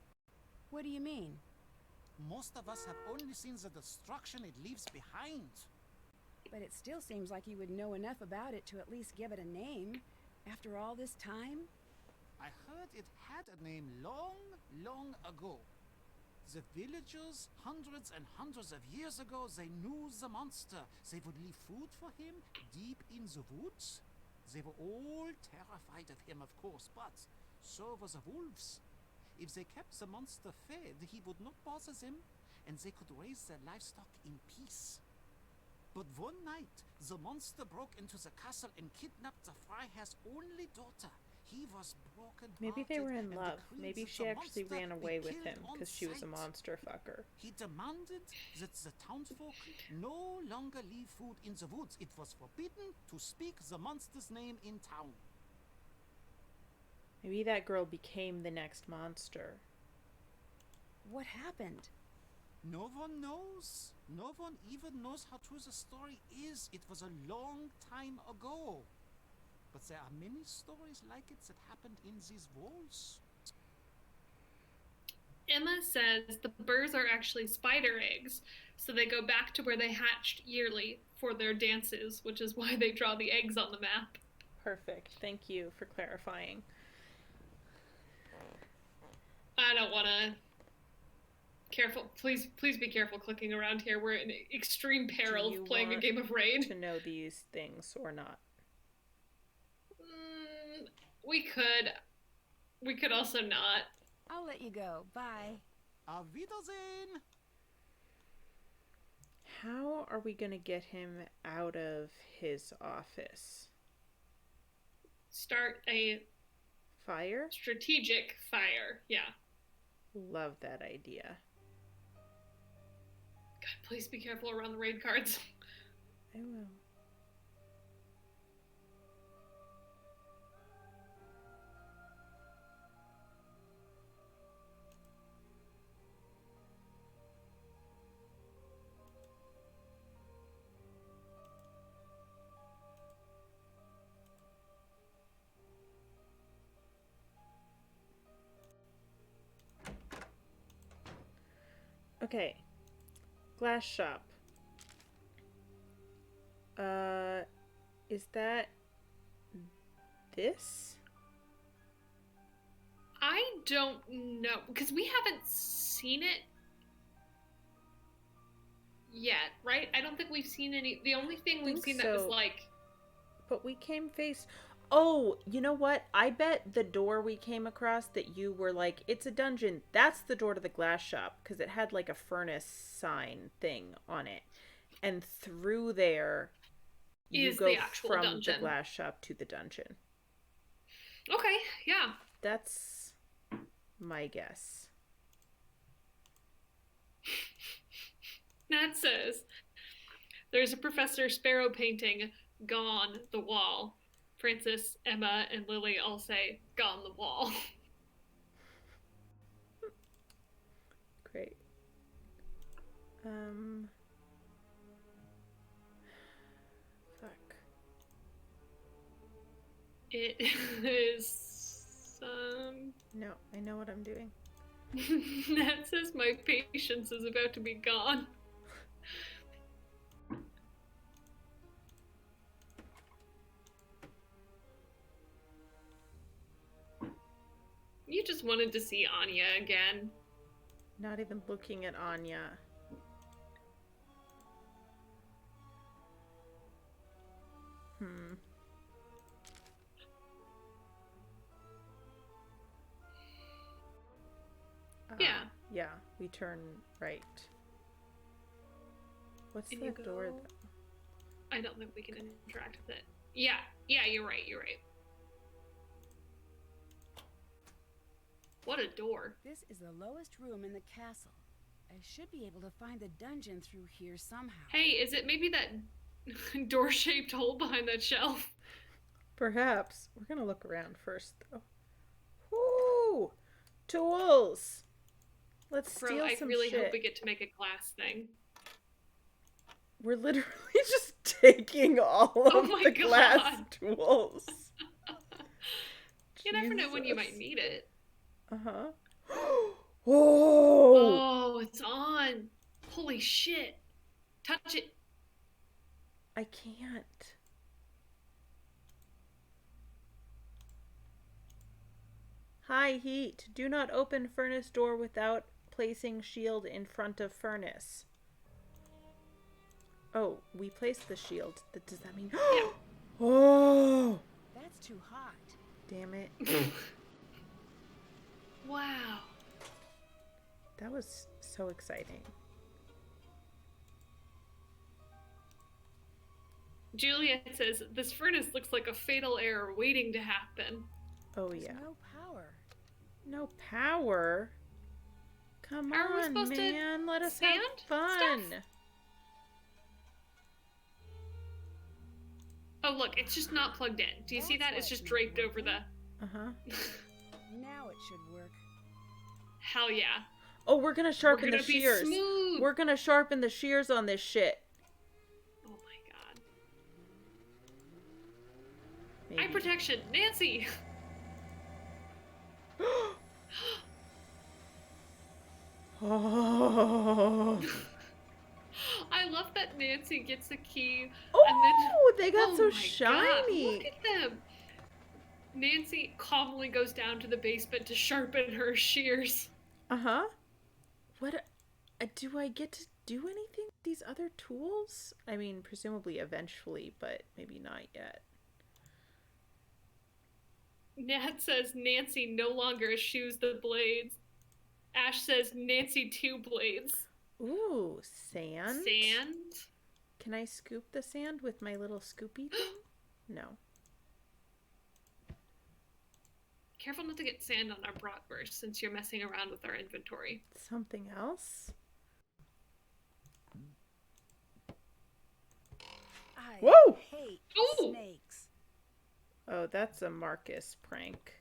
C: What do you mean?
D: Most of us have only seen the destruction it leaves behind.
C: But it still seems like you would know enough about it to at least give it a name. After all this time?
D: I heard it had a name long, long ago. The villagers, hundreds and hundreds of years ago, they knew the monster. They would leave food for him deep in the woods. They were all terrified of him, of course, but So were the wolves. If they kept the monster fed, he would not bother them, and they could raise their livestock in peace. But one night, the monster broke into the castle and kidnapped the Freiherr's only daughter. He was broken.
B: Maybe they were in love. Maybe she actually ran away with him because she was a monster fucker.
D: He demanded that the townsfolk no longer leave food in the woods. It was forbidden to speak the monster's name in town.
B: Maybe that girl became the next monster.
C: What happened?
D: No one knows. No one even knows how true the story is. It was a long time ago. But there are many stories like it that happened in these walls.
A: Emma says the burrs are actually spider eggs, so they go back to where they hatched yearly for their dances, which is why they draw the eggs on the map.
B: Perfect. Thank you for clarifying.
A: I don't want to... Careful. Please be careful clicking around here. We're in extreme peril of playing a game of Raid.
B: To know these things or not?
A: We could also not.
C: I'll let you go. Bye.
D: Auf Wiedersehen!
B: How are we gonna get him out of his office?
A: Start a
B: fire?
A: Strategic fire, yeah.
B: Love that idea.
A: God, please be careful around the raid cards.
B: I will. Okay. Glass shop. Is that this?
A: I don't know, because we haven't seen it yet, right? I don't think we've seen any. The only thing we've seen that was like...
B: But we came face... Oh, you know what? I bet the door we came across that you were like, it's a dungeon. That's the door to the glass shop, because it had like a furnace sign thing on it. And through there, you go from dungeon. The glass shop to the dungeon.
A: Okay, yeah.
B: That's my guess.
A: Nat says, there's a Professor Sparrow painting, gone the wall. Francis, Emma, and Lily all say, gone the wall.
B: Great. Fuck.
A: It is,
B: No, I know what I'm doing.
A: Nat says my patience is about to be gone. You just wanted to see Anya again.
B: Not even looking at Anya.
A: Yeah.
B: Yeah, we turn right. What's that door though?
A: I don't think we can interact with it. Yeah, you're right. What a door.
C: This is the lowest room in the castle. I should be able to find the dungeon through here somehow.
A: Hey, is it maybe that door-shaped hole behind that shelf?
B: Perhaps. We're gonna look around first, though. Woo! Tools! Let's steal some shit.
A: I really hope we get to make a glass thing.
B: We're literally just taking all of the glass tools.
A: You never know when you might need it.
B: Uh-huh.
A: Oh, it's on. Holy shit. Touch it.
B: I can't. High heat. Do not open furnace door without placing shield in front of furnace. Oh, we placed the shield. Does that mean...
A: Yeah.
B: Oh!
C: That's too hot.
B: Damn it.
A: Wow.
B: That was so exciting.
A: Juliet says, this furnace looks like a fatal error waiting to happen.
B: Oh,
C: There's
B: yeah.
C: no power.
B: No power? Come
A: Are we
B: on,
A: supposed to
B: man. Let us
A: sand
B: have fun.
A: stuff? Oh, look, it's just not plugged in. Do you see
C: That's
A: that?
C: why
A: It's just
C: not
A: draped over the...
C: working.
B: Uh-huh.
C: Now it should work.
A: Hell yeah.
B: Oh, we're gonna sharpen
A: We're
B: the
A: gonna be
B: shears.
A: smooth.
B: We're gonna sharpen the shears on this shit.
A: Oh my god.
B: Maybe.
A: Eye protection, Nancy!
B: Oh.
A: I love that Nancy gets a key
B: Oh,
A: and then...
B: they got
A: Oh
B: so
A: my
B: shiny.
A: God, look at them! Nancy calmly goes down to the basement to sharpen her shears.
B: Uh-huh. What? Do I get to do anything with these other tools? I mean, presumably eventually, but maybe not yet.
A: Nat says Nancy no longer eschews the blades. Ash says Nancy 2 blades.
B: Ooh, sand?
A: Sand?
B: Can I scoop the sand with my little scoopy thing? No.
A: Careful not to get sand on our bratwurst since you're messing around with our inventory.
B: Something else?
C: I
B: Whoa!
C: hate
A: Ooh!
C: snakes.
B: Oh, that's a Marcus prank.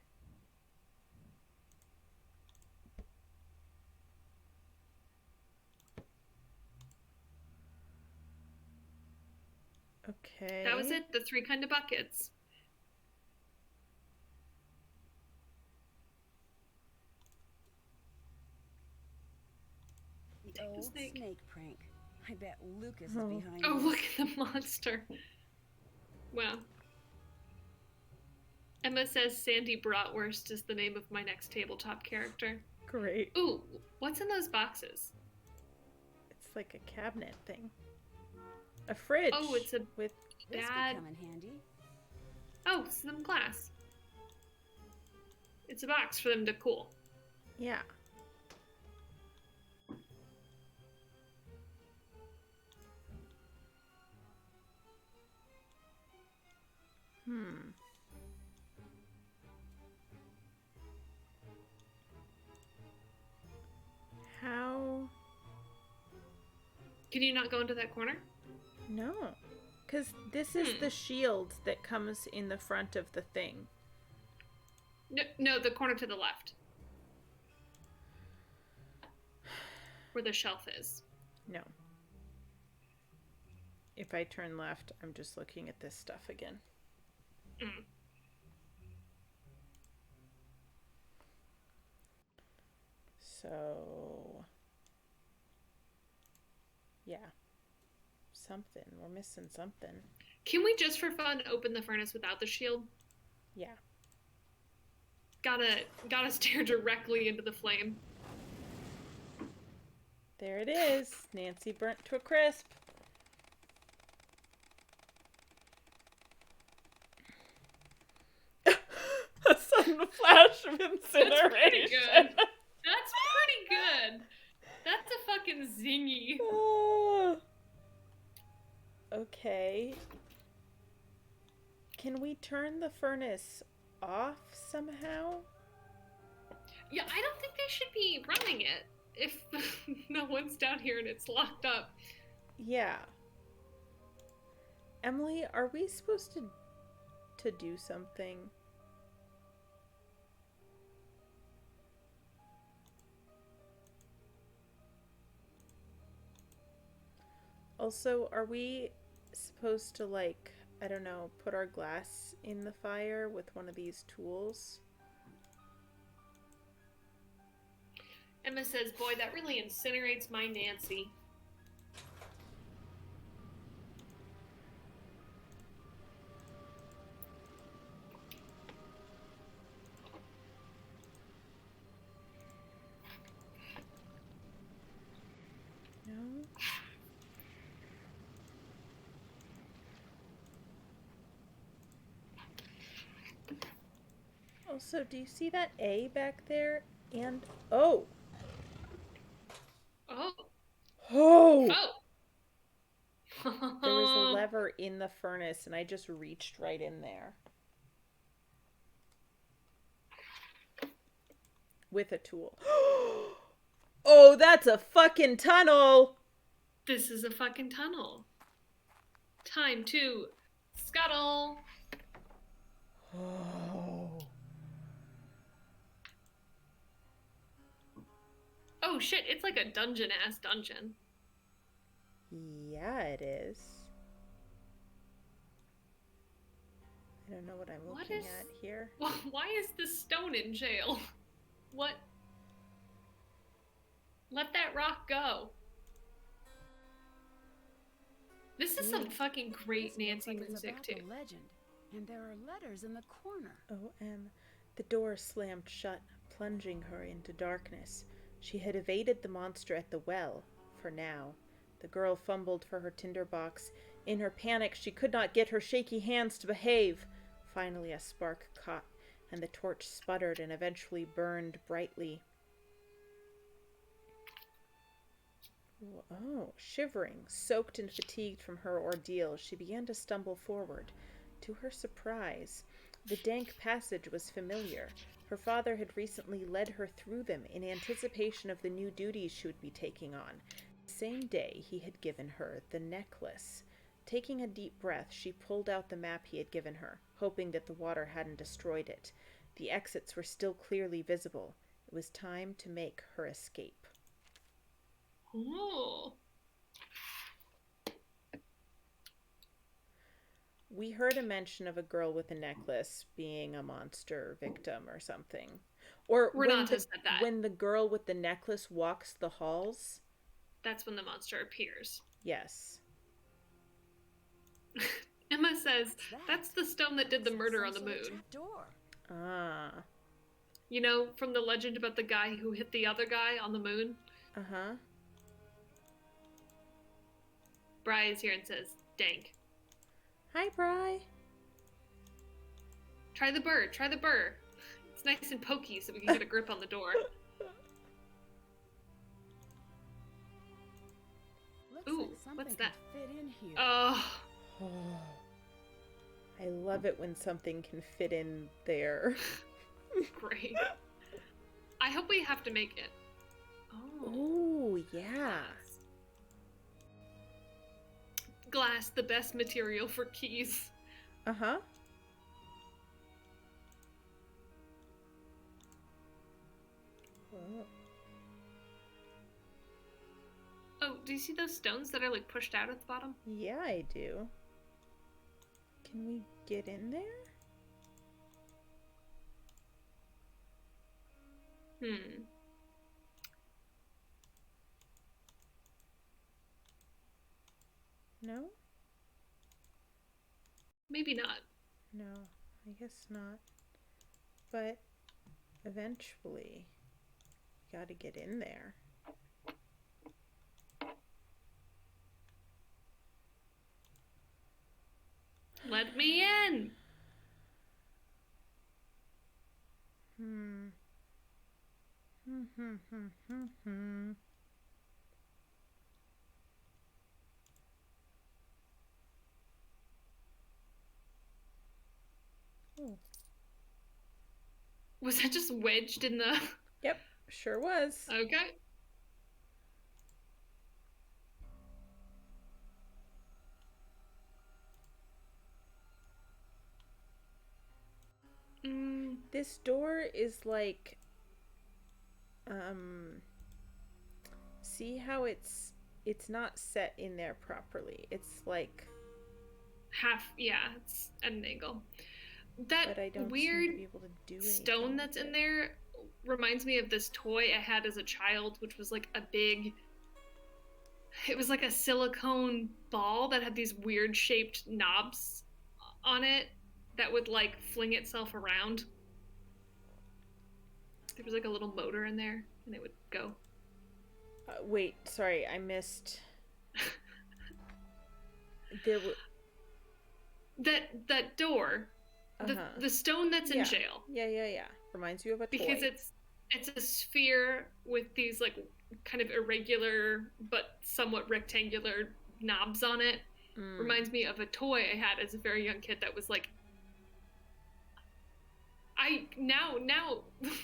B: Okay.
A: That was it, the 3 kind of buckets.
C: The
A: Take the
C: old
A: snake.
C: snake prank. I bet Lucas
B: Oh.
C: is behind
A: Oh,
C: it.
A: look at the monster. Wow. Emma says Sandy Bratwurst is the name of my next tabletop character.
B: Great.
A: Ooh, what's in those boxes?
B: It's like a cabinet thing. A fridge.
A: Oh, it's a
B: with
C: This
A: bad...
C: could come in handy.
A: Oh, some glass. It's a box for them to cool.
B: yeah. Hmm. How?
A: Can you not go into that corner?
B: No. Because this is the shield that comes in the front of the thing.
A: No, the corner to the left. Where the shelf is.
B: No. If I turn left, I'm just looking at this stuff again.
A: Mm.
B: So... yeah. Something. We're missing something.
A: Can we just for fun open the furnace without the shield?
B: Yeah.
A: Gotta stare directly into the flame.
B: There it is. Nancy burnt to a crisp. A sudden flash of incineration.
A: That's pretty good. That's pretty good. That's a fucking zingy.
B: Okay. Can we turn the furnace off somehow?
A: Yeah, I don't think they should be running it if no one's down here and it's locked up.
B: Yeah. Emily, are we supposed to do something? Also, are we supposed to, like, I don't know, put our glass in the fire with one of these tools?
A: Emma says, boy, that really incinerates my Nancy.
B: No? Also, do you see that A back there? And oh,
A: Oh.
B: oh!
A: Oh.
B: There was a lever in the furnace, and I just reached right in there with a tool. Oh, that's a fucking tunnel!
A: This is a fucking tunnel. Time to scuttle.
B: Oh.
A: Oh shit, it's like a dungeon-ass dungeon.
B: Yeah, it is. I don't know what I'm looking at here.
A: Well, why is this stone in jail? What? Let that rock go. This is some fucking great
C: This
A: Nancy
C: looks like it's
A: music
C: about
A: too.
C: the legend, and there are letters in the corner.
B: The door slammed shut, plunging her into darkness. She had evaded the monster at the well, for now. The girl fumbled for her tinderbox. In her panic, she could not get her shaky hands to behave. Finally, a spark caught, and the torch sputtered and eventually burned brightly. Oh, shivering, soaked and fatigued from her ordeal, she began to stumble forward. To her surprise, the dank passage was familiar. Her father had recently led her through them in anticipation of the new duties she would be taking on. The same day he had given her the necklace. Taking a deep breath, she pulled out the map he had given her, hoping that the water hadn't destroyed it. The exits were still clearly visible. It was time to make her escape.
A: Oh.
B: We heard a mention of a girl with a necklace being a monster victim or something. Or
A: Renata said that.
B: when the girl with the necklace walks the halls.
A: That's when the monster appears.
B: Yes.
A: Emma says, that's the stone that did the murder on the
C: Some sort of
A: moon.
C: trapdoor.
B: Ah.
A: You know, from the legend about the guy who hit the other guy on the moon?
B: Uh-huh.
A: Bri is here and says, dank.
B: Hi, Bri.
A: Try the burr, try the burr. It's nice and pokey so we can get a grip on the door.
C: Looks
A: Ooh,
C: like something
A: what's that?
C: can fit in here.
A: Oh,
B: I love it when something can fit in there.
A: great. I hope we have to make it. Oh.
B: Ooh, yeah.
A: Glass, the best material for keys.
B: Uh-huh. Oh.
A: Oh, do you see those stones that are like pushed out at the bottom?
B: Yeah, I do. Can we get in there?
A: Hmm.
B: No?
A: Maybe not.
B: No, I guess not. But eventually, you gotta get in there.
A: Let me in!
B: Oh.
A: Was that just wedged in the...
B: Yep, sure was.
A: Okay.
B: This door is like, see how it's not set in there properly. It's like,
A: Yeah, it's at an angle. That
B: but I don't
A: weird
B: seem to be able to do anything
A: stone that's
B: with
A: in
B: it.
A: there reminds me of this toy I had as a child, which was like a big... It was like a silicone ball that had these weird shaped knobs on it that would like fling itself around. There was like a little motor in there and it would go.
B: Wait, sorry, I missed. There were...
A: That door, the stone that's in jail.
B: Yeah. Reminds you of a toy.
A: Because It's a sphere with these like kind of irregular but somewhat rectangular knobs on it. Reminds me of a toy I had as a very young kid that was like, I now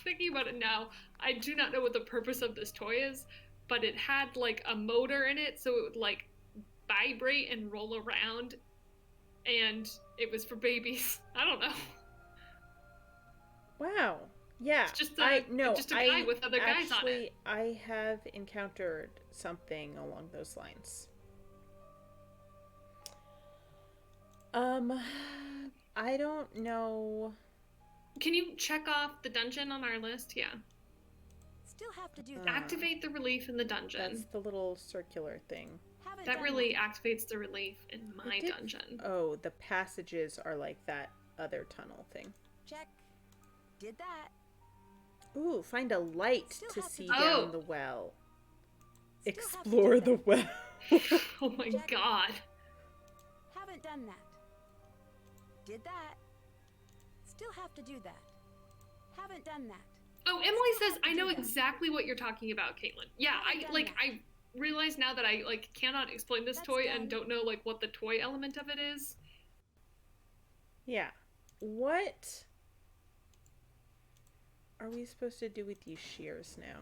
A: thinking about it now, I do not know what the purpose of this toy is, but it had like a motor in it, so it would like vibrate and roll around, and it was for babies. I don't know.
B: Wow. Yeah.
A: It's just a guy with other guys on it.
B: I have encountered something along those lines. I don't know.
A: Can you check off the dungeon on our list? Yeah.
C: Still have to do that.
A: Activate the relief in the dungeon.
B: That's the little circular thing.
A: That really activates the relief in my dungeon.
B: Oh, the passages are like that other tunnel thing.
C: Check. Did that.
B: Ooh, find a light to see
A: Oh.
B: down the well. Explore the well.
A: Oh my
C: Check.
A: god.
C: Haven't done that. Did that. Still have to do that. Haven't done that.
A: Oh, Emily says, I know exactly what you're talking about, Caitlin. Yeah, I realize now that I like cannot explain this toy and don't know like what the toy element of it is.
B: Yeah. What are we supposed to do with these shears now?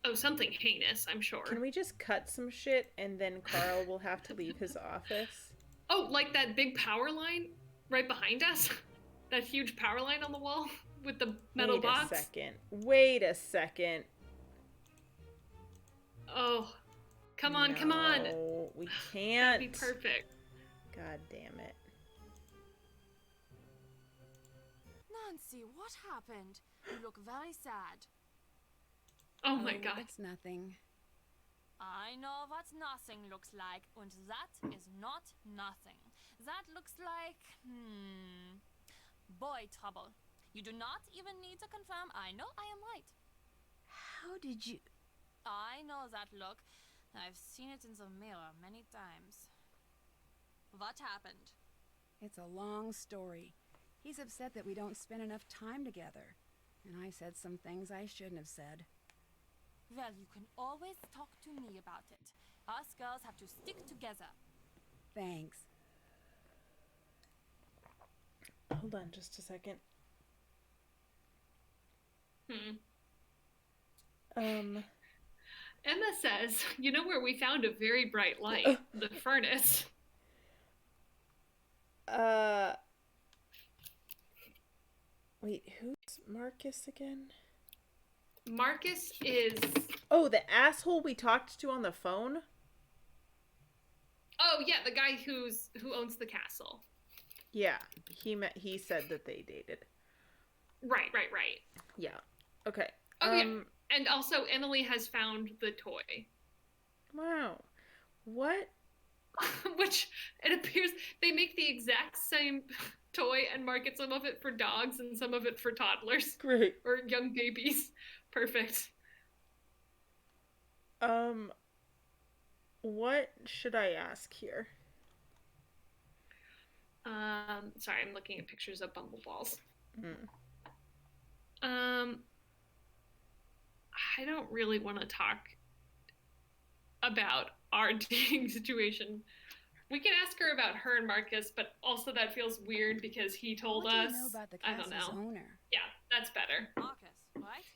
A: Oh, something heinous, I'm sure.
B: Can we just cut some shit and then Carl will have to leave his office?
A: Oh, like that big power line right behind us? That huge power line on the wall with the metal box?
B: Wait a second.
A: Oh, come on.
B: No, we can't.
A: That'd be perfect.
B: God damn it.
E: Nancy, what happened? You look very sad.
A: Oh my god.
C: It's nothing.
E: I know what nothing looks like, and that is not nothing. That looks like, boy trouble. You do not even need to confirm. I know I am right.
C: How did you...
E: I know that look. I've seen it in the mirror many times. What happened?
C: It's a long story. He's upset that we don't spend enough time together. And I said some things I shouldn't have said.
E: Well, you can always talk to me about it. Us girls have to stick together.
C: Thanks.
B: Hold on just a second.
A: Emma says, you know where we found a very bright light? The furnace.
B: Wait, who's Marcus again?
A: Marcus is...
B: Oh, the asshole we talked to on the phone?
A: Oh, yeah, the guy who owns the castle.
B: Yeah, he said that they dated.
A: Right.
B: Yeah. Okay.
A: Oh, yeah. And also, Emily has found the toy.
B: Wow. What?
A: Which, it appears, they make the exact same toy and market some of it for dogs and some of it for toddlers.
B: Great.
A: Or young babies. Perfect.
B: What should I ask here?
A: Sorry, I'm looking at pictures of Bumbleballs. I don't really want to talk about our dating situation. We can ask her about her and Marcus, but also that feels weird because he told
C: what
A: us.
C: Do you know about the
A: I don't
C: castle's
A: know.
C: owner?
A: Yeah, that's better.
E: Marcus, right?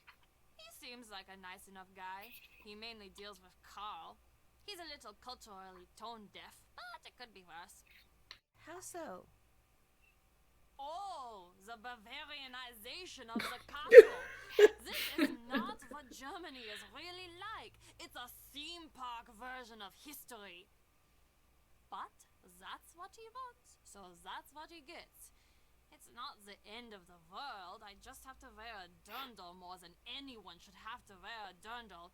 E: He seems like a nice enough guy. He mainly deals with Carl. He's a little culturally tone deaf, but it could be worse.
C: How so?
E: Oh, the Bavarianization of the castle. This is not what Germany is really like. It's a theme park version of history. But that's what he wants, so that's what he gets. It's not the end of the world. I just have to wear a dirndl more than anyone should have to wear a dirndl.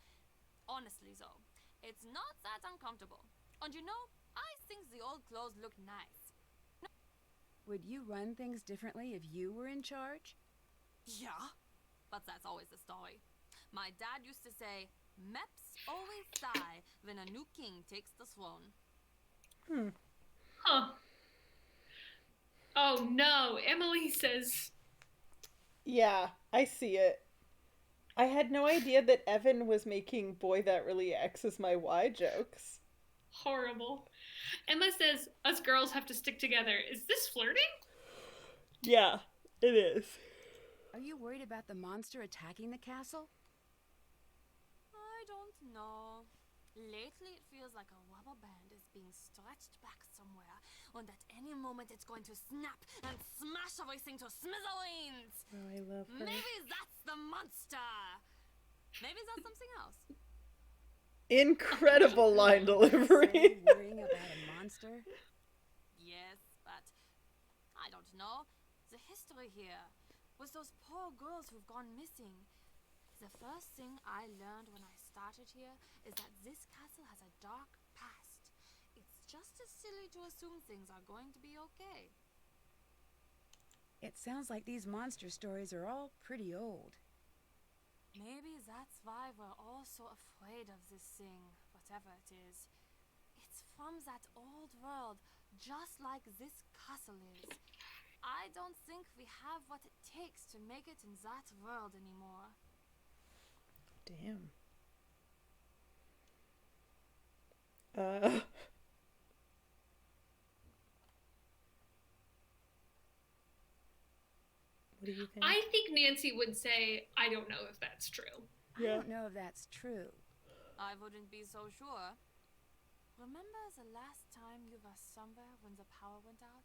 E: Honestly, though, it's not that uncomfortable. And you know, I think the old clothes look nice.
C: Would you run things differently if you were in charge?
E: Yeah, but that's always the story. My dad used to say, Meps always sigh when a new king takes the throne.
A: Huh. Oh no, Emily says...
B: Yeah, I see it. I had no idea that Evan was making "boy, that really X's my Y" jokes.
A: Horrible. Emma says, us girls have to stick together. Is this flirting?
B: Yeah, it is.
C: Are you worried about the monster attacking the castle?
E: I don't know. Lately, it feels like a rubber band is being stretched back somewhere, and at any moment it's going to snap and smash everything to smithereens.
B: Oh, I love her.
E: Maybe that's the monster. Maybe that's something else.
B: Incredible line delivery.
C: So worrying about a monster?
E: Yes, but I don't know. The history here, with those poor girls who've gone missing. The first thing I learned when I started here is that this castle has a dark past. It's just as silly to assume things are going to be okay.
C: It sounds like these monster stories are all pretty old.
E: Maybe that's why we're all so afraid of this thing, whatever it is. It's from that old world, just like this castle is. I don't think we have what it takes to make it in that world anymore.
B: Damn. What do you think?
A: I think Nancy would say, I don't know if that's true.
C: I don't know if that's true.
E: I wouldn't be so sure. Remember the last time you were somewhere when the power went out?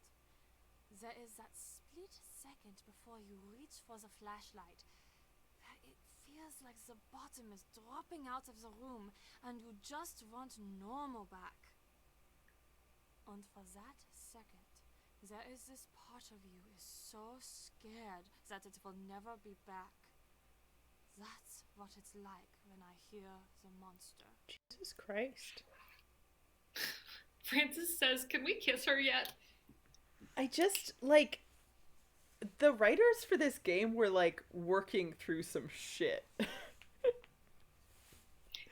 E: There is that split second before you reach for the flashlight where it feels like the bottom is dropping out of the room and you just want normal back. And for that second, there is this part of you is so scared that it will never be back. That's what it's like when I hear the monster.
B: Jesus Christ.
A: Francis says, can we kiss her yet?
B: I just, like, the writers for this game were, like, working through some shit.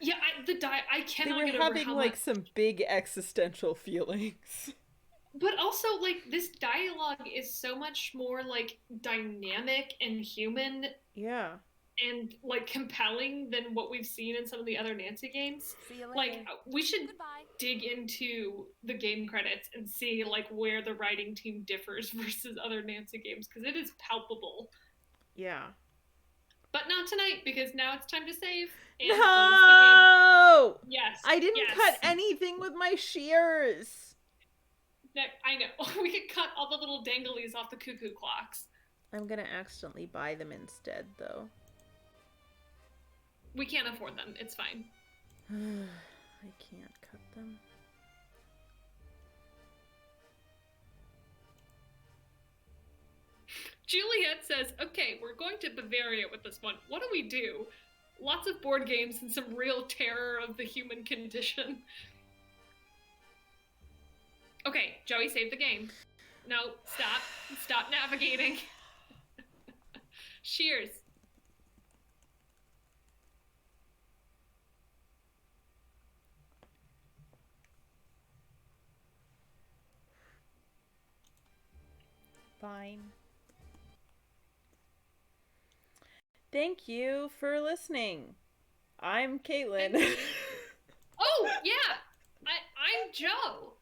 A: Yeah, I
B: They
A: cannot
B: were
A: get over
B: having,
A: how
B: like,
A: much...
B: some big existential feelings.
A: But also, like, this dialogue is so much more, like, dynamic and human
B: Yeah.
A: and, like, compelling than what we've seen in some of the other Nancy games.
C: See you later.
A: Like, we should
E: Goodbye.
A: dig into the game credits and see, like, where the writing team differs versus other Nancy games, because it is palpable.
B: Yeah.
A: But not tonight, because now it's time to save. And
B: No!
A: close the game. Yes.
B: I didn't
A: yes.
B: cut anything with my shears.
A: I know. We could cut all the little danglies off the cuckoo clocks.
B: I'm gonna accidentally buy them instead, though.
A: We can't afford them. It's fine.
B: I can't cut them.
A: Juliet says, okay, we're going to Bavaria with this one. What do we do? Lots of board games and some real terror of the human condition. Okay, Joey, save the game. No, stop. Stop navigating. Shears.
B: Fine. Thank you for listening. I'm Caitlin.
A: Oh, yeah. I'm Joe.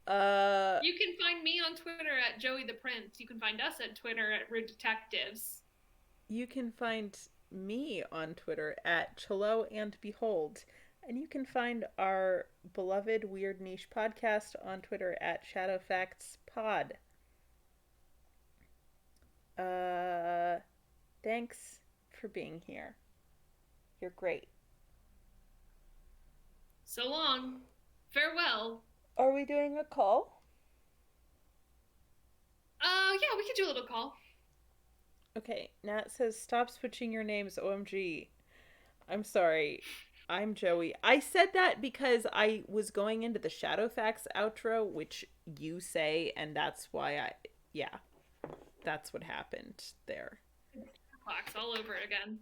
A: You can find me on Twitter at Joey the Prince. You can find us at Twitter at Rude Detectives.
B: You can find me on Twitter at Chelo and Behold. And you can find our beloved Weird Niche podcast on Twitter at ShadowFactsPod. Thanks for being here. You're great.
A: So long. Farewell.
B: Are we doing a call?
A: Yeah, we could do a little call.
B: Okay, Nat says, stop switching your names, OMG. I'm sorry. I'm Joey. I said that because I was going into the Shadowfax outro, which you say, and that's why yeah. That's what happened there.
A: Clocks all over again.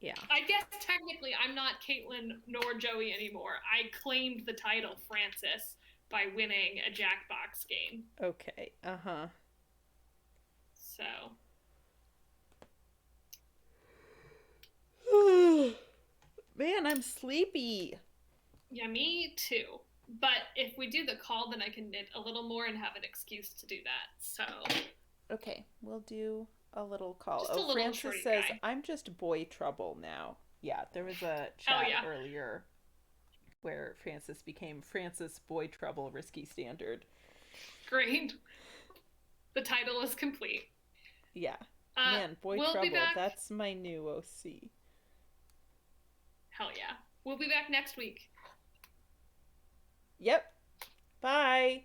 B: Yeah.
A: I guess technically I'm not Caitlin nor Joey anymore. I claimed the title Francis by winning a Jackbox game.
B: Okay. Uh-huh.
A: So.
B: Man, I'm sleepy.
A: Yeah, me too. But if we do the call, then I can knit a little more and have an excuse to do that. So
B: Okay, we'll do a little call.
A: Just a little
B: Francis
A: shorty
B: says,
A: guy.
B: I'm just boy trouble now. Yeah, there was a
A: Oh,
B: chat
A: yeah.
B: earlier where Francis became Francis Boy Trouble Risky Standard.
A: great. The title is complete.
B: Yeah. Man, Boy
A: we'll be
B: Trouble,
A: back.
B: that's my new OC.
A: Hell yeah. We'll be back next week.
B: Yep. Bye.